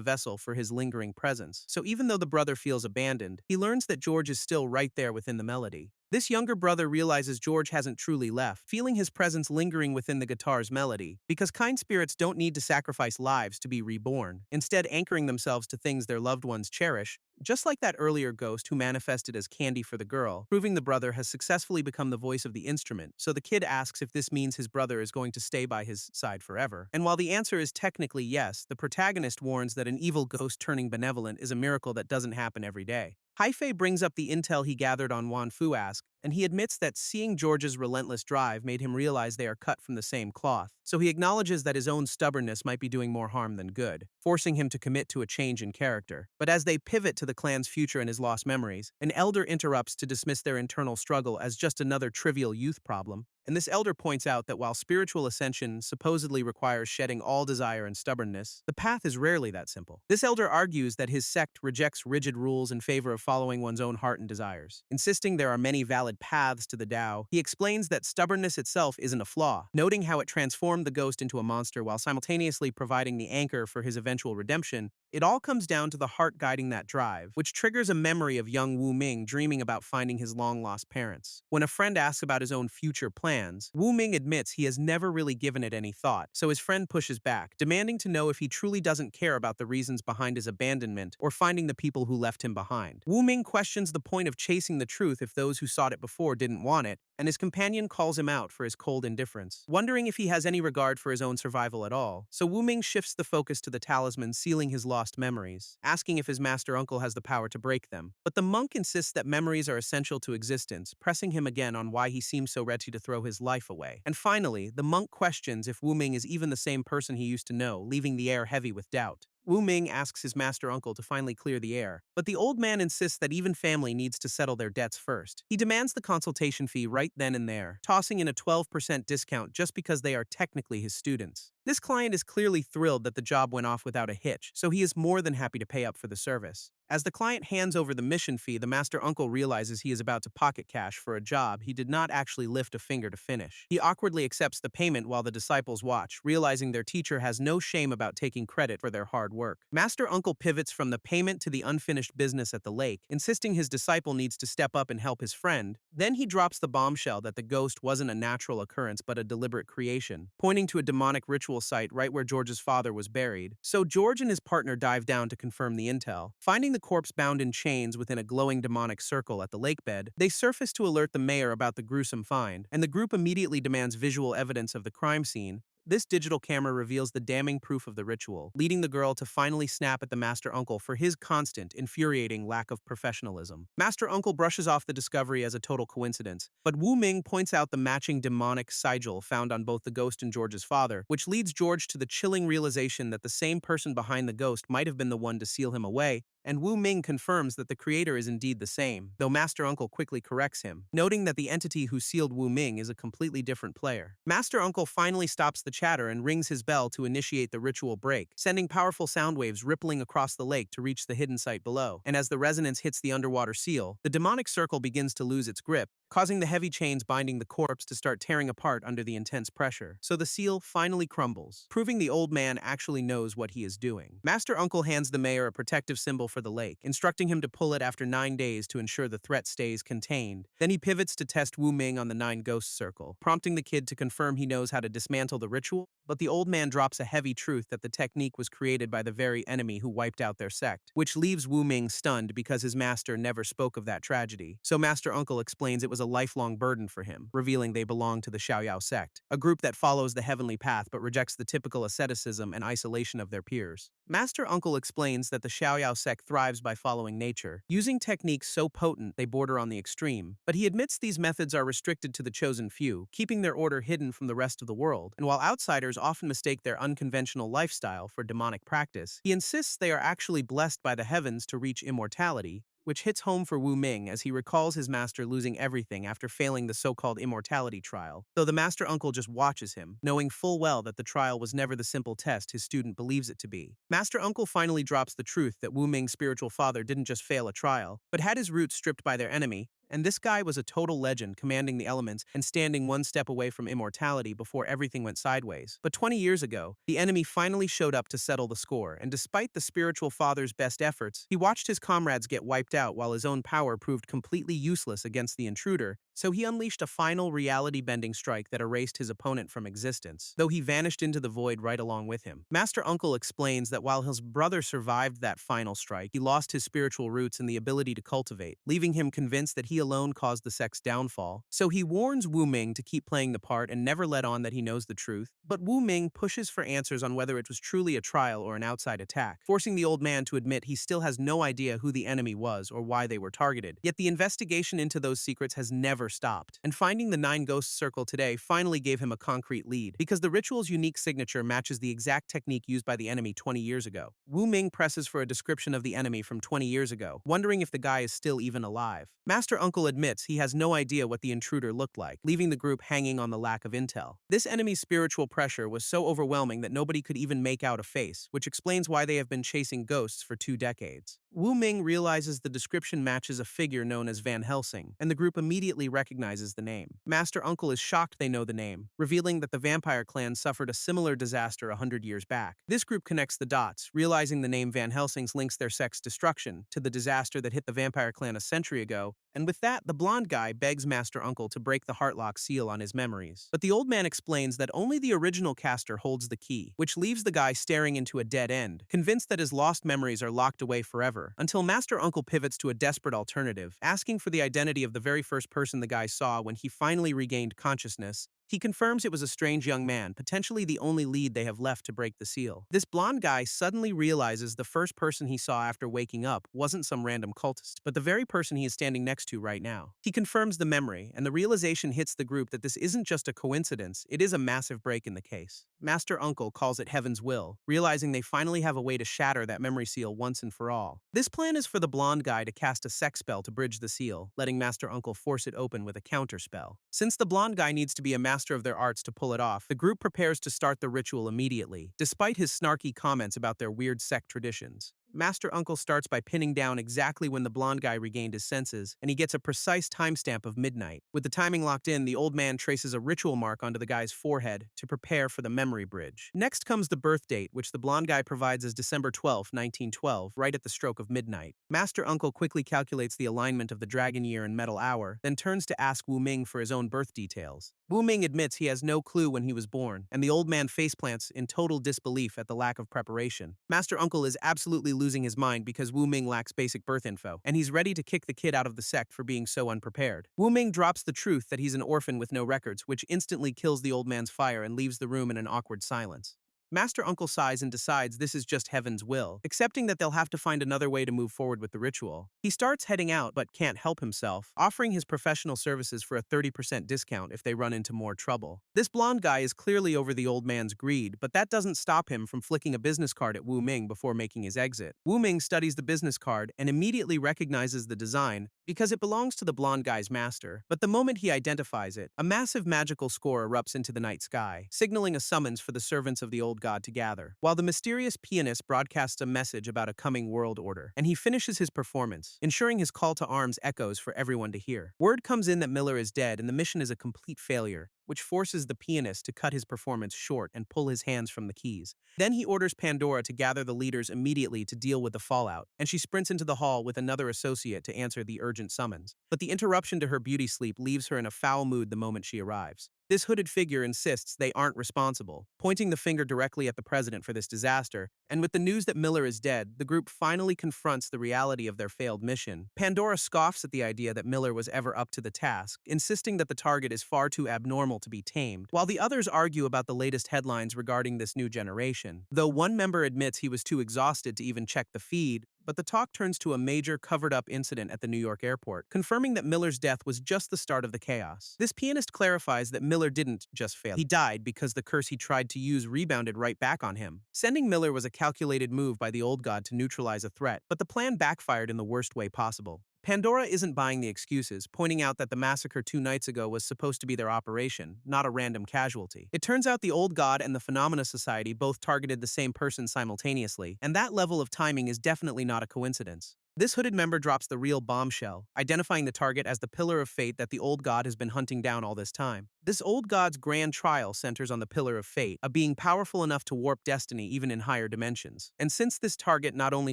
vessel for his lingering presence. So even though the brother feels abandoned, he learns that George is still right there within the melody. This younger brother realizes George hasn't truly left, feeling his presence lingering within the guitar's melody, because kind spirits don't need to sacrifice lives to be reborn, instead anchoring themselves to things their loved ones cherish, just like that earlier ghost who manifested as candy for the girl, proving the brother has successfully become the voice of the instrument. So the kid asks if this means his brother is going to stay by his side forever. And while the answer is technically yes, the protagonist warns that an evil ghost turning benevolent is a miracle that doesn't happen every day. Haifei brings up the intel he gathered on Wan Fu Ask, and he admits that seeing George's relentless drive made him realize they are cut from the same cloth. So he acknowledges that his own stubbornness might be doing more harm than good, forcing him to commit to a change in character. But as they pivot to the clan's future and his lost memories, an elder interrupts to dismiss their internal struggle as just another trivial youth problem. And this elder points out that while spiritual ascension supposedly requires shedding all desire and stubbornness, the path is rarely that simple. This elder argues that his sect rejects rigid rules in favor of following one's own heart and desires. Insisting there are many valid paths to the Tao, he explains that stubbornness itself isn't a flaw, noting how it transformed the ghost into a monster while simultaneously providing the anchor for his eventual redemption. It all comes down to the heart guiding that drive, which triggers a memory of young Wu Ming dreaming about finding his long-lost parents. When a friend asks about his own future plans, Wu Ming admits he has never really given it any thought, so his friend pushes back, demanding to know if he truly doesn't care about the reasons behind his abandonment or finding the people who left him behind. Wu Ming questions the point of chasing the truth if those who sought it before didn't want it, and his companion calls him out for his cold indifference, wondering if he has any regard for his own survival at all. So Wu Ming shifts the focus to the talisman sealing his lost memories, asking if his master uncle has the power to break them. But the monk insists that memories are essential to existence, pressing him again on why he seems so ready to throw his life away. And finally, the monk questions if Wu Ming is even the same person he used to know, leaving the air heavy with doubt. Wu Ming asks his master uncle to finally clear the air, but the old man insists that even family needs to settle their debts first. He demands the consultation fee right then and there, tossing in a 12% discount just because they are technically his students. This client is clearly thrilled that the job went off without a hitch, so he is more than happy to pay up for the service. As the client hands over the mission fee, the master uncle realizes he is about to pocket cash for a job he did not actually lift a finger to finish. He awkwardly accepts the payment while the disciples watch, realizing their teacher has no shame about taking credit for their hard work. Master uncle pivots from the payment to the unfinished business at the lake, insisting his disciple needs to step up and help his friend. Then he drops the bombshell that the ghost wasn't a natural occurrence but a deliberate creation, pointing to a demonic ritual site right where George's father was buried. So George and his partner dive down to confirm the intel. Finding the corpse bound in chains within a glowing demonic circle at the lake bed, they surface to alert the mayor about the gruesome find, and the group immediately demands visual evidence of the crime scene. This digital camera reveals the damning proof of the ritual, leading the girl to finally snap at the master uncle for his constant, infuriating lack of professionalism. Master uncle brushes off the discovery as a total coincidence, but Wu Ming points out the matching demonic sigil found on both the ghost and George's father, which leads George to the chilling realization that the same person behind the ghost might have been the one to seal him away, and Wu Ming confirms that the creator is indeed the same, though Master Uncle quickly corrects him, noting that the entity who sealed Wu Ming is a completely different player. Master Uncle finally stops the chatter and rings his bell to initiate the ritual break, sending powerful sound waves rippling across the lake to reach the hidden site below. And as the resonance hits the underwater seal, the demonic circle begins to lose its grip, causing the heavy chains binding the corpse to start tearing apart under the intense pressure. So the seal finally crumbles, proving the old man actually knows what he is doing. Master Uncle hands the mayor a protective symbol for the lake, instructing him to pull it after 9 days to ensure the threat stays contained. Then he pivots to test Wu Ming on the 9 Ghost Circle, prompting the kid to confirm he knows how to dismantle the ritual, but the old man drops a heavy truth that the technique was created by the very enemy who wiped out their sect, which leaves Wu Ming stunned because his master never spoke of that tragedy. So Master Uncle explains it was a lifelong burden for him, revealing they belong to the Xiaoyao sect, a group that follows the heavenly path but rejects the typical asceticism and isolation of their peers. Master Uncle explains that the Xiaoyao sect thrives by following nature, using techniques so potent they border on the extreme, but he admits these methods are restricted to the chosen few, keeping their order hidden from the rest of the world. And while outsiders often mistake their unconventional lifestyle for demonic practice, he insists they are actually blessed by the heavens to reach immortality, which hits home for Wu Ming as he recalls his master losing everything after failing the so-called immortality trial, though the master uncle just watches him, knowing full well that the trial was never the simple test his student believes it to be. Master Uncle finally drops the truth that Wu Ming's spiritual father didn't just fail a trial, but had his roots stripped by their enemy, And this guy was a total legend, commanding the elements and standing one step away from immortality before everything went sideways. But 20 years ago, the enemy finally showed up to settle the score, and despite the spiritual father's best efforts, he watched his comrades get wiped out while his own power proved completely useless against the intruder, so he unleashed a final reality-bending strike that erased his opponent from existence, though he vanished into the void right along with him. Master Uncle explains that while his brother survived that final strike, he lost his spiritual roots and the ability to cultivate, leaving him convinced that he alone caused the sect's downfall. So he warns Wu Ming to keep playing the part and never let on that he knows the truth, but Wu Ming pushes for answers on whether it was truly a trial or an outside attack, forcing the old man to admit he still has no idea who the enemy was or why they were targeted. Yet the investigation into those secrets has never stopped, and finding the 9 Ghosts Circle today finally gave him a concrete lead, because the ritual's unique signature matches the exact technique used by the enemy 20 years ago. Wu Ming presses for a description of the enemy from 20 years ago, wondering if the guy is still even alive. Master Uncle admits he has no idea what the intruder looked like, leaving the group hanging on the lack of intel. This enemy's spiritual pressure was so overwhelming that nobody could even make out a face, which explains why they have been chasing ghosts for 2 decades. Wu Ming realizes the description matches a figure known as Van Helsing, and the group immediately recognizes the name. Master Uncle is shocked they know the name, revealing that the vampire clan suffered a similar disaster 100 years back. This group connects the dots, realizing the name Van Helsing's links their sect's destruction to the disaster that hit the vampire clan a century ago, and with that, the blonde guy begs Master Uncle to break the Heartlock seal on his memories. But the old man explains that only the original caster holds the key, which leaves the guy staring into a dead end, convinced that his lost memories are locked away forever, until Master Uncle pivots to a desperate alternative, asking for the identity of the very first person the guy saw when he finally regained consciousness. He confirms it was a strange young man, potentially the only lead they have left to break the seal. This blonde guy suddenly realizes the first person he saw after waking up wasn't some random cultist, but the very person he is standing next to right now. He confirms the memory, and the realization hits the group that this isn't just a coincidence, it is a massive break in the case. Master Uncle calls it Heaven's Will, realizing they finally have a way to shatter that memory seal once and for all. This plan is for the blonde guy to cast a sex spell to bridge the seal, letting Master Uncle force it open with a counter spell. Since the blonde guy needs to be a master of their arts to pull it off, the group prepares to start the ritual immediately, despite his snarky comments about their weird sect traditions. Master Uncle starts by pinning down exactly when the blonde guy regained his senses, and he gets a precise timestamp of midnight. With the timing locked in, the old man traces a ritual mark onto the guy's forehead to prepare for the memory bridge. Next comes the birth date, which the blonde guy provides as December 12, 1912, right at the stroke of midnight. Master Uncle quickly calculates the alignment of the dragon year and metal hour, then turns to ask Wu Ming for his own birth details. Wu Ming admits he has no clue when he was born, and the old man faceplants in total disbelief at the lack of preparation. Master Uncle is absolutely losing his mind because Wu Ming lacks basic birth info, and he's ready to kick the kid out of the sect for being so unprepared. Wu Ming drops the truth that he's an orphan with no records, which instantly kills the old man's fire and leaves the room in an awkward silence. Master Uncle sighs and decides this is just Heaven's will, accepting that they'll have to find another way to move forward with the ritual. He starts heading out but can't help himself, offering his professional services for a 30% discount if they run into more trouble. This blonde guy is clearly over the old man's greed, but that doesn't stop him from flicking a business card at Wu Ming before making his exit. Wu Ming studies the business card and immediately recognizes the design because it belongs to the blonde guy's master, but the moment he identifies it, a massive magical score erupts into the night sky, signaling a summons for the servants of the old god to gather, while the mysterious pianist broadcasts a message about a coming world order, and he finishes his performance, ensuring his call to arms echoes for everyone to hear. Word comes in that Miller is dead and the mission is a complete failure, which forces the pianist to cut his performance short and pull his hands from the keys. Then he orders Pandora to gather the leaders immediately to deal with the fallout, and she sprints into the hall with another associate to answer the urgent summons. But the interruption to her beauty sleep leaves her in a foul mood the moment she arrives. This hooded figure insists they aren't responsible, pointing the finger directly at the president for this disaster, and with the news that Miller is dead, the group finally confronts the reality of their failed mission. Pandora scoffs at the idea that Miller was ever up to the task, insisting that the target is far too abnormal to be tamed, while the others argue about the latest headlines regarding this new generation. Though one member admits he was too exhausted to even check the feed, but the talk turns to a major covered-up incident at the New York airport, confirming that Miller's death was just the start of the chaos. This pianist clarifies that Miller didn't just fail. He died because the curse he tried to use rebounded right back on him. Sending Miller was a calculated move by the old god to neutralize a threat, but the plan backfired in the worst way possible. Pandora isn't buying the excuses, pointing out that the massacre 2 nights ago was supposed to be their operation, not a random casualty. It turns out the old god and the Phenomena Society both targeted the same person simultaneously, and that level of timing is definitely not a coincidence. This hooded member drops the real bombshell, identifying the target as the Pillar of Fate that the old god has been hunting down all this time. This old god's grand trial centers on the Pillar of Fate, a being powerful enough to warp destiny even in higher dimensions. And since this target not only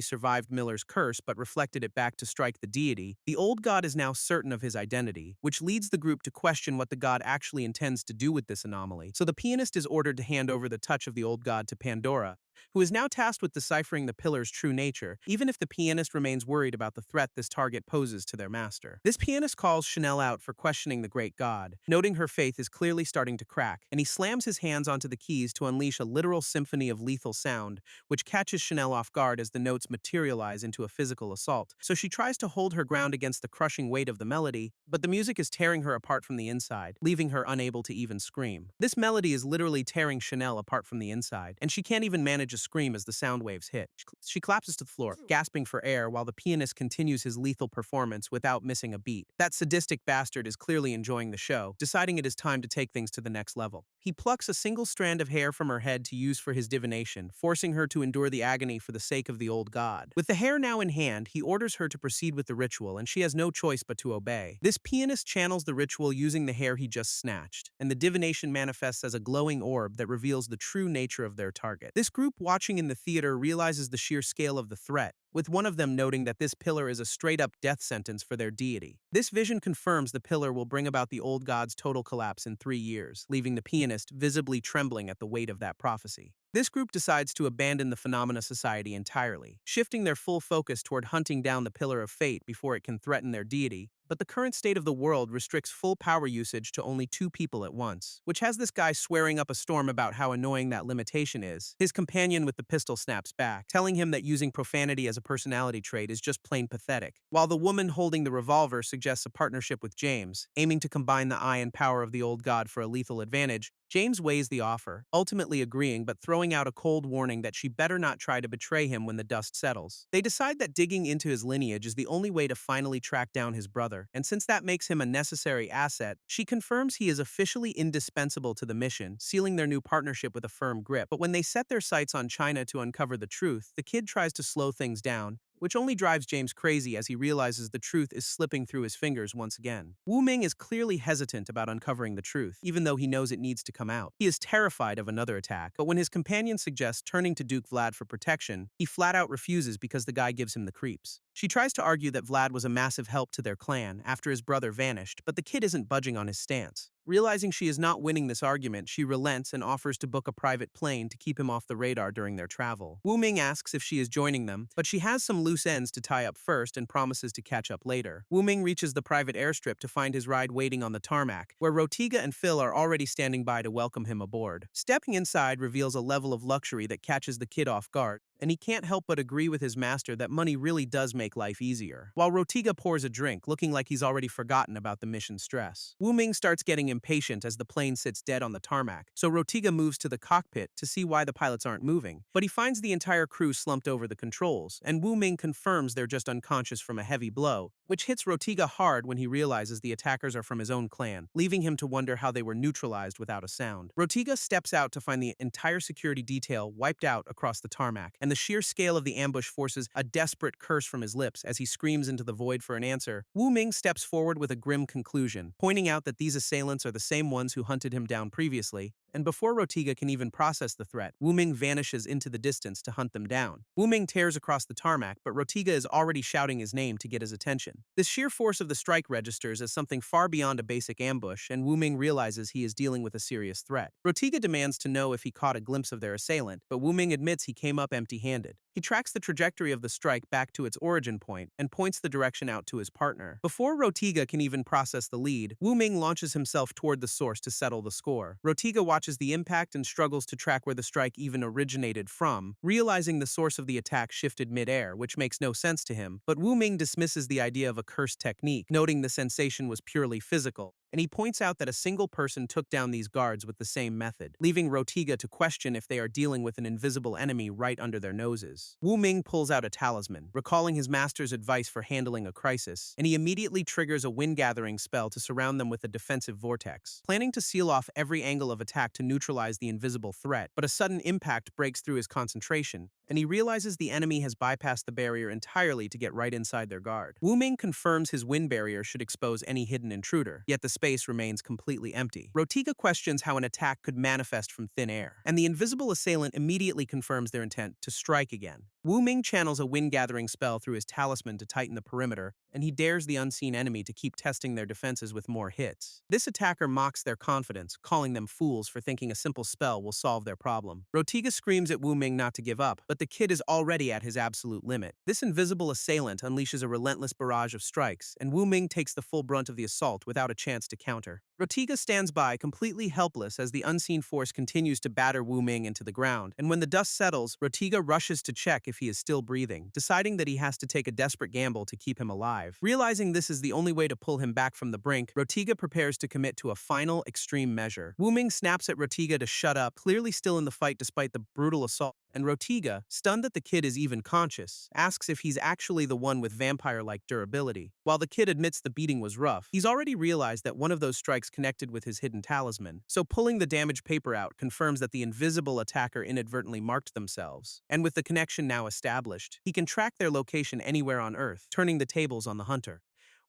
survived Miller's curse but reflected it back to strike the deity, the old god is now certain of his identity, which leads the group to question what the god actually intends to do with this anomaly. So the pianist is ordered to hand over the touch of the old god to Pandora, who is now tasked with deciphering the pillar's true nature, even if the pianist remains worried about the threat this target poses to their master. This pianist calls Chanel out for questioning the great god, noting her faith is clearly starting to crack, and he slams his hands onto the keys to unleash a literal symphony of lethal sound, which catches Chanel off guard as the notes materialize into a physical assault. So she tries to hold her ground against the crushing weight of the melody, but the music is tearing her apart from the inside, leaving her unable to even scream. This melody is literally tearing Chanel apart from the inside, and she can't even manage a scream as the sound waves hit. She collapses to the floor, gasping for air while the pianist continues his lethal performance without missing a beat. That sadistic bastard is clearly enjoying the show, deciding it is time to take things to the next level. He plucks a single strand of hair from her head to use for his divination, forcing her to endure the agony for the sake of the old god. With the hair now in hand, he orders her to proceed with the ritual, and she has no choice but to obey. This pianist channels the ritual using the hair he just snatched, and the divination manifests as a glowing orb that reveals the true nature of their target. This group watching in the theater realizes the sheer scale of the threat, with one of them noting that this pillar is a straight-up death sentence for their deity. This vision confirms the pillar will bring about the old god's total collapse in 3 years, leaving the pianist visibly trembling at the weight of that prophecy. This group decides to abandon the Phenomena Society entirely, shifting their full focus toward hunting down the Pillar of Fate before it can threaten their deity. But the current state of the world restricts full power usage to only 2 people at once, which has this guy swearing up a storm about how annoying that limitation is. His companion with the pistol snaps back, telling him that using profanity as a personality trait is just plain pathetic, while the woman holding the revolver suggests a partnership with James, aiming to combine the eye and power of the old god for a lethal advantage. James weighs the offer, ultimately agreeing but throwing out a cold warning that she better not try to betray him when the dust settles. They decide that digging into his lineage is the only way to finally track down his brother, and since that makes him a necessary asset, she confirms he is officially indispensable to the mission, sealing their new partnership with a firm grip. But when they set their sights on China to uncover the truth, the kid tries to slow things down, which only drives James crazy as he realizes the truth is slipping through his fingers once again. Wu Ming is clearly hesitant about uncovering the truth, even though he knows it needs to come out. He is terrified of another attack, but when his companion suggests turning to Duke Vlad for protection, he flat out refuses because the guy gives him the creeps. She tries to argue that Vlad was a massive help to their clan after his brother vanished, but the kid isn't budging on his stance. Realizing she is not winning this argument, she relents and offers to book a private plane to keep him off the radar during their travel. Wu Ming asks if she is joining them, but she has some loose ends to tie up first and promises to catch up later. Wu Ming reaches the private airstrip to find his ride waiting on the tarmac, where Rotiga and Phil are already standing by to welcome him aboard. Stepping inside reveals a level of luxury that catches the kid off guard, and he can't help but agree with his master that money really does make life easier. While Rotiga pours a drink, looking like he's already forgotten about the mission stress. Wu Ming starts getting impatient as the plane sits dead on the tarmac, so Rotiga moves to the cockpit to see why the pilots aren't moving. But he finds the entire crew slumped over the controls, and Wu Ming confirms they're just unconscious from a heavy blow, which hits Rotiga hard when he realizes the attackers are from his own clan, leaving him to wonder how they were neutralized without a sound. Rotiga steps out to find the entire security detail wiped out across the tarmac, and the sheer scale of the ambush forces a desperate curse from his lips as he screams into the void for an answer. Wu Ming steps forward with a grim conclusion, pointing out that these assailants are the same ones who hunted him down previously, and before Rotiga can even process the threat, Wu Ming vanishes into the distance to hunt them down. Wu Ming tears across the tarmac, but Rotiga is already shouting his name to get his attention. This sheer force of the strike registers as something far beyond a basic ambush, and Wu Ming realizes he is dealing with a serious threat. Rotiga demands to know if he caught a glimpse of their assailant, but Wu Ming admits he came up empty-handed. He tracks the trajectory of the strike back to its origin point and points the direction out to his partner. Before Rotiga can even process the lead, Wu Ming launches himself toward the source to settle the score. Rotiga watches the impact and struggles to track where the strike even originated from, realizing the source of the attack shifted mid-air, which makes no sense to him. But Wu Ming dismisses the idea of a cursed technique, noting the sensation was purely physical, and he points out that a single person took down these guards with the same method, leaving Rotiga to question if they are dealing with an invisible enemy right under their noses. Wu Ming pulls out a talisman, recalling his master's advice for handling a crisis, and he immediately triggers a wind-gathering spell to surround them with a defensive vortex, planning to seal off every angle of attack to neutralize the invisible threat. But a sudden impact breaks through his concentration, and he realizes the enemy has bypassed the barrier entirely to get right inside their guard. Wu Ming confirms his wind barrier should expose any hidden intruder, yet the space remains completely empty. Rotiga questions how an attack could manifest from thin air, and the invisible assailant immediately confirms their intent to strike again. Wu Ming channels a wind-gathering spell through his talisman to tighten the perimeter, and he dares the unseen enemy to keep testing their defenses with more hits. This attacker mocks their confidence, calling them fools for thinking a simple spell will solve their problem. Rotiga screams at Wu Ming not to give up, but the kid is already at his absolute limit. This invisible assailant unleashes a relentless barrage of strikes, and Wu Ming takes the full brunt of the assault without a chance to counter. Rotiga stands by, completely helpless as the unseen force continues to batter Wu Ming into the ground, and when the dust settles, Rotiga rushes to check if he is still breathing, deciding that he has to take a desperate gamble to keep him alive. Realizing this is the only way to pull him back from the brink, Rotiga prepares to commit to a final, extreme measure. Wu Ming snaps at Rotiga to shut up, clearly still in the fight despite the brutal assault, and Rotiga, stunned that the kid is even conscious, asks if he's actually the one with vampire-like durability. While the kid admits the beating was rough, he's already realized that one of those strikes connected with his hidden talisman, so pulling the damaged paper out confirms that the invisible attacker inadvertently marked themselves. And with the connection now established, he can track their location anywhere on Earth, turning the tables on the hunter.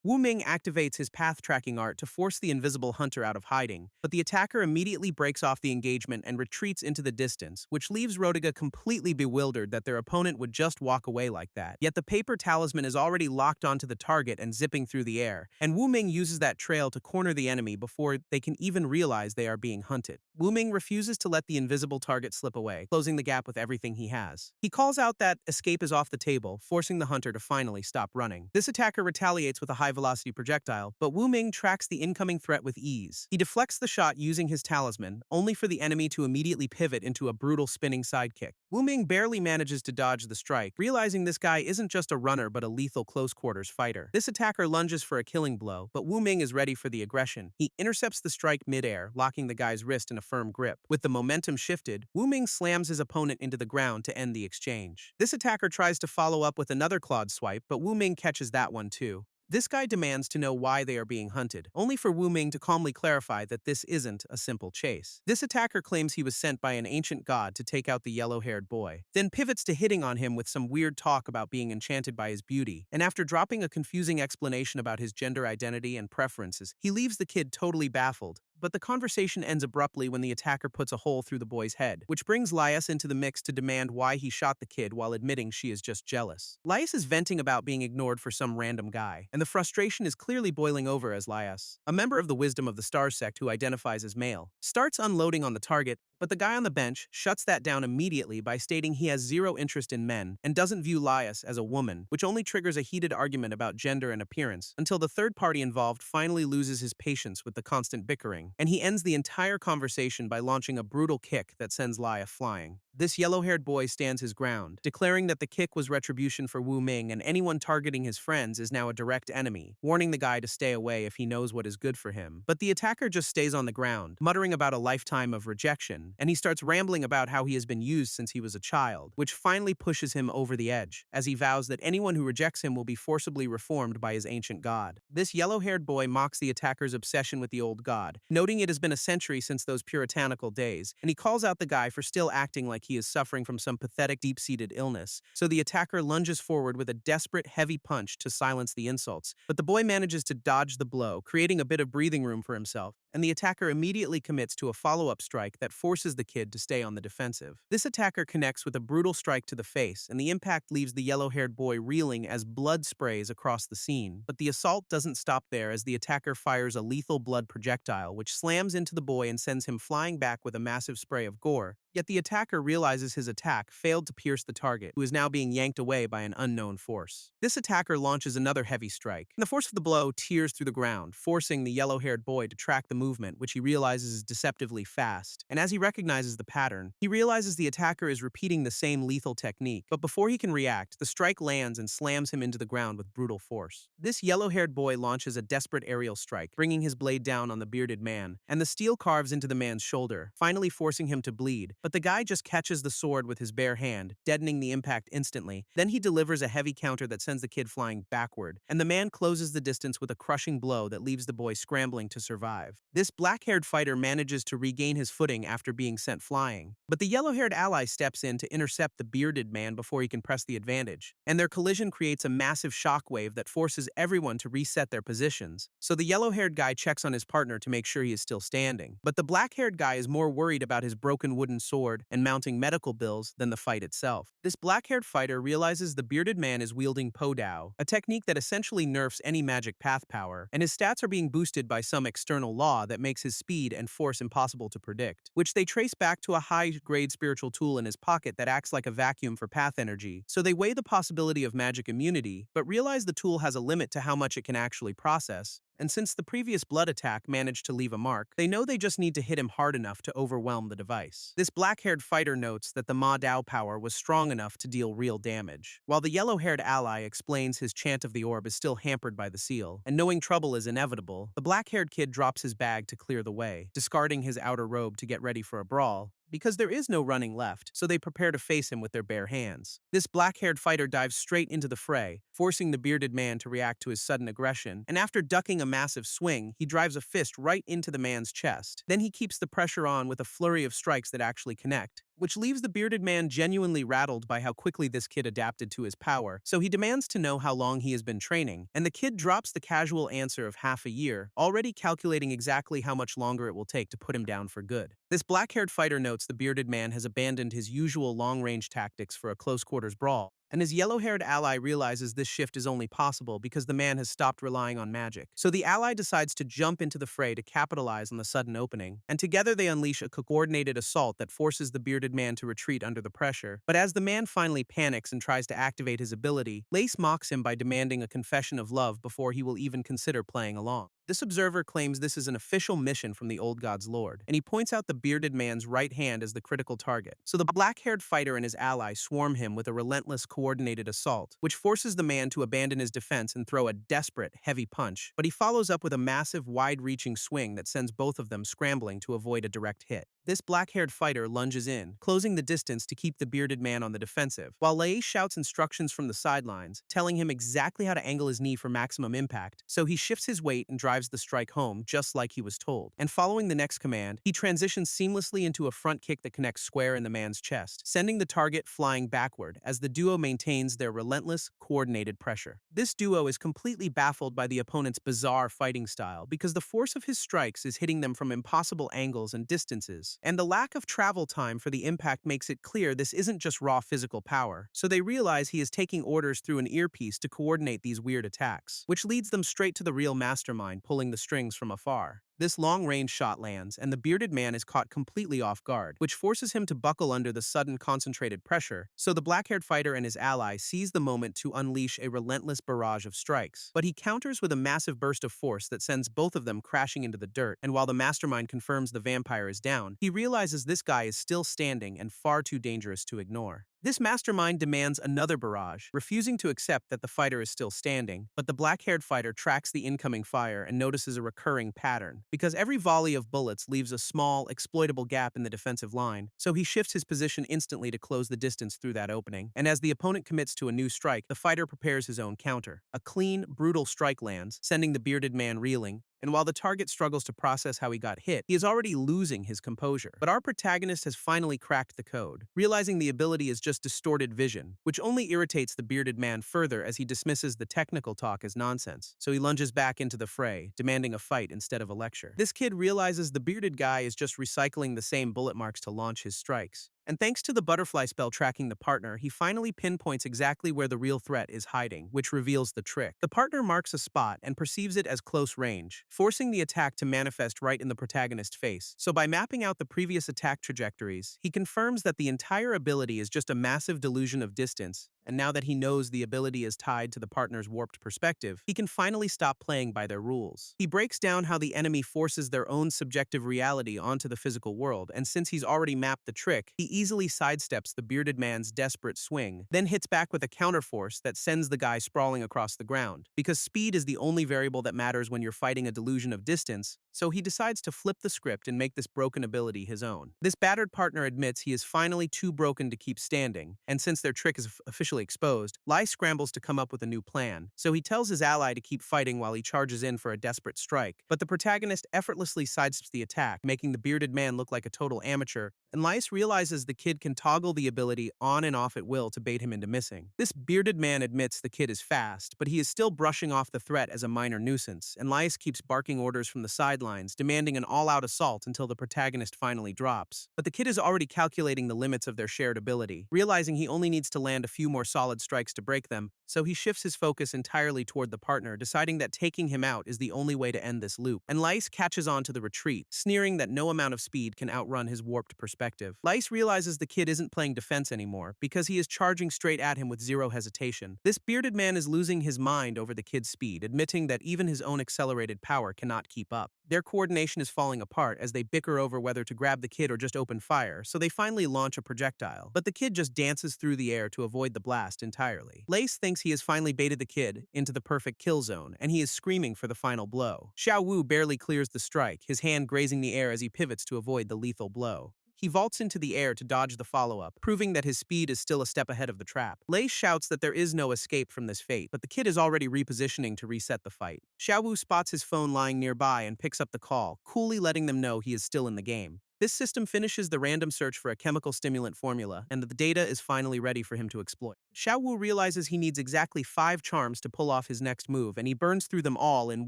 Wu Ming activates his path-tracking art to force the invisible hunter out of hiding, but the attacker immediately breaks off the engagement and retreats into the distance, which leaves Rotiga completely bewildered that their opponent would just walk away like that. Yet the paper talisman is already locked onto the target and zipping through the air, and Wu Ming uses that trail to corner the enemy before they can even realize they are being hunted. Wu Ming refuses to let the invisible target slip away, closing the gap with everything he has. He calls out that escape is off the table, forcing the hunter to finally stop running. This attacker retaliates with a high-velocity projectile, but Wu Ming tracks the incoming threat with ease. He deflects the shot using his talisman, only for the enemy to immediately pivot into a brutal spinning sidekick. Wu Ming barely manages to dodge the strike, realizing this guy isn't just a runner but a lethal close-quarters fighter. This attacker lunges for a killing blow, but Wu Ming is ready for the aggression. He intercepts the strike mid-air, locking the guy's wrist in a firm grip. With the momentum shifted, Wu Ming slams his opponent into the ground to end the exchange. This attacker tries to follow up with another clawed swipe, but Wu Ming catches that one too. This guy demands to know why they are being hunted, only for Wu Ming to calmly clarify that this isn't a simple chase. This attacker claims he was sent by an ancient god to take out the yellow-haired boy, then pivots to hitting on him with some weird talk about being enchanted by his beauty, and after dropping a confusing explanation about his gender identity and preferences, he leaves the kid totally baffled. But the conversation ends abruptly when the attacker puts a hole through the boy's head, which brings Lias into the mix to demand why he shot the kid while admitting she is just jealous. Lias is venting about being ignored for some random guy, and the frustration is clearly boiling over as Lias, a member of the Wisdom of the Stars sect who identifies as male, starts unloading on the target, but the guy on the bench shuts that down immediately by stating he has zero interest in men and doesn't view Lias as a woman, which only triggers a heated argument about gender and appearance until the third party involved finally loses his patience with the constant bickering, and he ends the entire conversation by launching a brutal kick that sends Lias flying. This yellow-haired boy stands his ground, declaring that the kick was retribution for Wu Ming and anyone targeting his friends is now a direct enemy, warning the guy to stay away if he knows what is good for him. But the attacker just stays on the ground, muttering about a lifetime of rejection, and he starts rambling about how he has been used since he was a child, which finally pushes him over the edge, as he vows that anyone who rejects him will be forcibly reformed by his ancient god. This yellow-haired boy mocks the attacker's obsession with the old god, noting it has been a century since those puritanical days, and he calls out the guy for still acting like he is suffering from some pathetic deep-seated illness, so the attacker lunges forward with a desperate, heavy punch to silence the insults, but the boy manages to dodge the blow, creating a bit of breathing room for himself, and the attacker immediately commits to a follow-up strike that forces the kid to stay on the defensive. This attacker connects with a brutal strike to the face, and the impact leaves the yellow-haired boy reeling as blood sprays across the scene, but the assault doesn't stop there as the attacker fires a lethal blood projectile, which slams into the boy and sends him flying back with a massive spray of gore. Yet the attacker realizes his attack failed to pierce the target, who is now being yanked away by an unknown force. This attacker launches another heavy strike, and the force of the blow tears through the ground, forcing the yellow-haired boy to track the movement, which he realizes is deceptively fast. And as he recognizes the pattern, he realizes the attacker is repeating the same lethal technique, but before he can react, the strike lands and slams him into the ground with brutal force. This yellow-haired boy launches a desperate aerial strike, bringing his blade down on the bearded man, and the steel carves into the man's shoulder, finally forcing him to bleed. But the guy just catches the sword with his bare hand, deadening the impact instantly. Then he delivers a heavy counter that sends the kid flying backward, and the man closes the distance with a crushing blow that leaves the boy scrambling to survive. This black-haired fighter manages to regain his footing after being sent flying, but the yellow-haired ally steps in to intercept the bearded man before he can press the advantage, and their collision creates a massive shockwave that forces everyone to reset their positions. So the yellow-haired guy checks on his partner to make sure he is still standing, but the black-haired guy is more worried about his broken wooden sword and mounting medical bills than the fight itself. This black-haired fighter realizes the bearded man is wielding Po Dao, a technique that essentially nerfs any magic path power, and his stats are being boosted by some external law that makes his speed and force impossible to predict, which they trace back to a high-grade spiritual tool in his pocket that acts like a vacuum for path energy. So they weigh the possibility of magic immunity, but realize the tool has a limit to how much it can actually process. And since the previous blood attack managed to leave a mark, they know they just need to hit him hard enough to overwhelm the device. This black-haired fighter notes that the Ma Dao power was strong enough to deal real damage, while the yellow-haired ally explains his chant of the orb is still hampered by the seal, and knowing trouble is inevitable, the black-haired kid drops his bag to clear the way, discarding his outer robe to get ready for a brawl, because there is no running left, so they prepare to face him with their bare hands. This black-haired fighter dives straight into the fray, forcing the bearded man to react to his sudden aggression, and after ducking a massive swing, he drives a fist right into the man's chest. Then he keeps the pressure on with a flurry of strikes that actually connect, which leaves the bearded man genuinely rattled by how quickly this kid adapted to his power, so he demands to know how long he has been training, and the kid drops the casual answer of half a year, already calculating exactly how much longer it will take to put him down for good. This black-haired fighter notes the bearded man has abandoned his usual long-range tactics for a close-quarters brawl, and his yellow-haired ally realizes this shift is only possible because the man has stopped relying on magic. So the ally decides to jump into the fray to capitalize on the sudden opening, and together they unleash a coordinated assault that forces the bearded man to retreat under the pressure. But as the man finally panics and tries to activate his ability, Lace mocks him by demanding a confession of love before he will even consider playing along. This observer claims this is an official mission from the old god's lord, and he points out the bearded man's right hand as the critical target. So the black-haired fighter and his ally swarm him with a relentless coordinated assault, which forces the man to abandon his defense and throw a desperate, heavy punch, but he follows up with a massive, wide-reaching swing that sends both of them scrambling to avoid a direct hit. This black-haired fighter lunges in, closing the distance to keep the bearded man on the defensive, while Lei shouts instructions from the sidelines, telling him exactly how to angle his knee for maximum impact, so he shifts his weight and drives the strike home just like he was told. And following the next command, he transitions seamlessly into a front kick that connects square in the man's chest, sending the target flying backward as the duo maintains their relentless, coordinated pressure. This duo is completely baffled by the opponent's bizarre fighting style because the force of his strikes is hitting them from impossible angles and distances, and the lack of travel time for the impact makes it clear this isn't just raw physical power, so they realize he is taking orders through an earpiece to coordinate these weird attacks, which leads them straight to the real mastermind pulling the strings from afar. This long-range shot lands, and the bearded man is caught completely off guard, which forces him to buckle under the sudden concentrated pressure, so the black-haired fighter and his ally seize the moment to unleash a relentless barrage of strikes. But he counters with a massive burst of force that sends both of them crashing into the dirt, and while the mastermind confirms the vampire is down, he realizes this guy is still standing and far too dangerous to ignore. This mastermind demands another barrage, refusing to accept that the fighter is still standing, but the black-haired fighter tracks the incoming fire and notices a recurring pattern, because every volley of bullets leaves a small, exploitable gap in the defensive line, so he shifts his position instantly to close the distance through that opening, and as the opponent commits to a new strike, the fighter prepares his own counter. A clean, brutal strike lands, sending the bearded man reeling, and while the target struggles to process how he got hit, he is already losing his composure. But our protagonist has finally cracked the code, realizing the ability is just distorted vision, which only irritates the bearded man further as he dismisses the technical talk as nonsense. So he lunges back into the fray, demanding a fight instead of a lecture. This kid realizes the bearded guy is just recycling the same bullet marks to launch his strikes. And thanks to the butterfly spell tracking the partner, he finally pinpoints exactly where the real threat is hiding, which reveals the trick. The partner marks a spot and perceives it as close range, forcing the attack to manifest right in the protagonist's face. So by mapping out the previous attack trajectories, he confirms that the entire ability is just a massive delusion of distance, and now that he knows the ability is tied to the partner's warped perspective, he can finally stop playing by their rules. He breaks down how the enemy forces their own subjective reality onto the physical world, and since he's already mapped the trick, he easily sidesteps the bearded man's desperate swing, then hits back with a counterforce that sends the guy sprawling across the ground. Because speed is the only variable that matters when you're fighting a delusion of distance, so he decides to flip the script and make this broken ability his own. This battered partner admits he is finally too broken to keep standing, and since their trick is officially eventually exposed, Lai scrambles to come up with a new plan. So he tells his ally to keep fighting while he charges in for a desperate strike. But the protagonist effortlessly sidesteps the attack, making the bearded man look like a total amateur, and Lais realizes the kid can toggle the ability on and off at will to bait him into missing. This bearded man admits the kid is fast, but he is still brushing off the threat as a minor nuisance, and Lais keeps barking orders from the sidelines, demanding an all-out assault until the protagonist finally drops. But the kid is already calculating the limits of their shared ability, realizing he only needs to land a few more solid strikes to break them, so he shifts his focus entirely toward the partner, deciding that taking him out is the only way to end this loop. And Lais catches on to the retreat, sneering that no amount of speed can outrun his warped perspective. Lais realizes the kid isn't playing defense anymore, because he is charging straight at him with zero hesitation. This bearded man is losing his mind over the kid's speed, admitting that even his own accelerated power cannot keep up. Their coordination is falling apart as they bicker over whether to grab the kid or just open fire, so they finally launch a projectile. But the kid just dances through the air to avoid the blast entirely. Lais thinks he has finally baited the kid into the perfect kill zone, and he is screaming for the final blow. Xiao Wu barely clears the strike, his hand grazing the air as he pivots to avoid the lethal blow. He vaults into the air to dodge the follow-up, proving that his speed is still a step ahead of the trap. Lei shouts that there is no escape from this fate, but the kid is already repositioning to reset the fight. Xiaowu spots his phone lying nearby and picks up the call, coolly letting them know he is still in the game. This system finishes the random search for a chemical stimulant formula, and that the data is finally ready for him to exploit. Xiaowu realizes he needs exactly 5 charms to pull off his next move, and he burns through them all in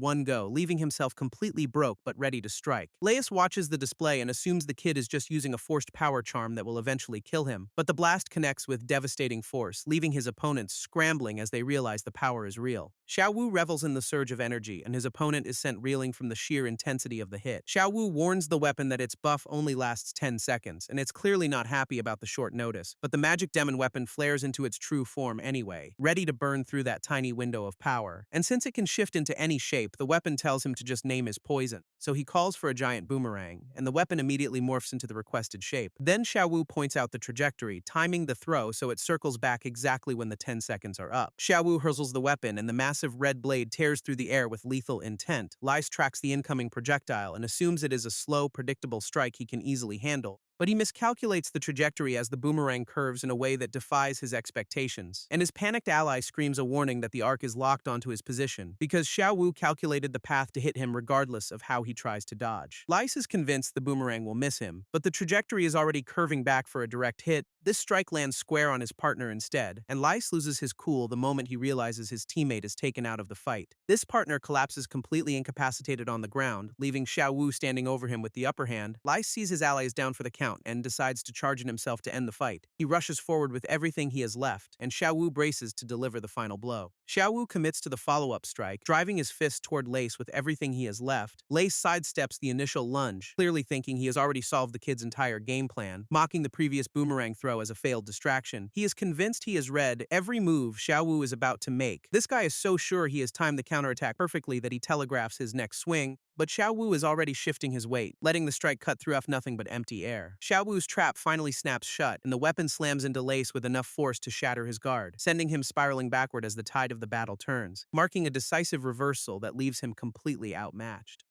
one go, leaving himself completely broke but ready to strike. Laius watches the display and assumes the kid is just using a forced power charm that will eventually kill him, but the blast connects with devastating force, leaving his opponents scrambling as they realize the power is real. Xiaowu revels in the surge of energy, and his opponent is sent reeling from the sheer intensity of the hit. Xiaowu warns the weapon that its buff only lasts 10 seconds, and it's clearly not happy about the short notice, but the magic demon weapon flares into its true form anyway, ready to burn through that tiny window of power. And since it can shift into any shape, the weapon tells him to just name his poison. So he calls for a giant boomerang, and the weapon immediately morphs into the requested shape. Then Xiaowu points out the trajectory, timing the throw so it circles back exactly when the 10 seconds are up. Xiaowu hurls the weapon, and the massive red blade tears through the air with lethal intent. Lais tracks the incoming projectile and assumes it is a slow, predictable strike he can easily handle. But he miscalculates the trajectory as the boomerang curves in a way that defies his expectations, and his panicked ally screams a warning that the arc is locked onto his position, because Xiaowu calculated the path to hit him regardless of how he tries to dodge. Lais is convinced the boomerang will miss him, but the trajectory is already curving back for a direct hit. This strike lands square on his partner instead, and Lais loses his cool the moment he realizes his teammate is taken out of the fight. This partner collapses completely incapacitated on the ground, leaving Xiaowu standing over him with the upper hand. Lais sees his allies down for the count and decides to charge in himself to end the fight. He rushes forward with everything he has left, and Xiaowu braces to deliver the final blow. Xiaowu commits to the follow-up strike, driving his fist toward Lais with everything he has left. Lais sidesteps the initial lunge, clearly thinking he has already solved the kid's entire game plan, mocking the previous boomerang throw as a failed distraction. He is convinced he has read every move Xiaowu is about to make. This guy is so sure he has timed the counterattack perfectly that he telegraphs his next swing, but Xiaowu is already shifting his weight, letting the strike cut through nothing but empty air. Xiaowu's trap finally snaps shut, and the weapon slams into Lais with enough force to shatter his guard, sending him spiraling backward as the tide of the battle turns, marking a decisive reversal that leaves him completely outmatched.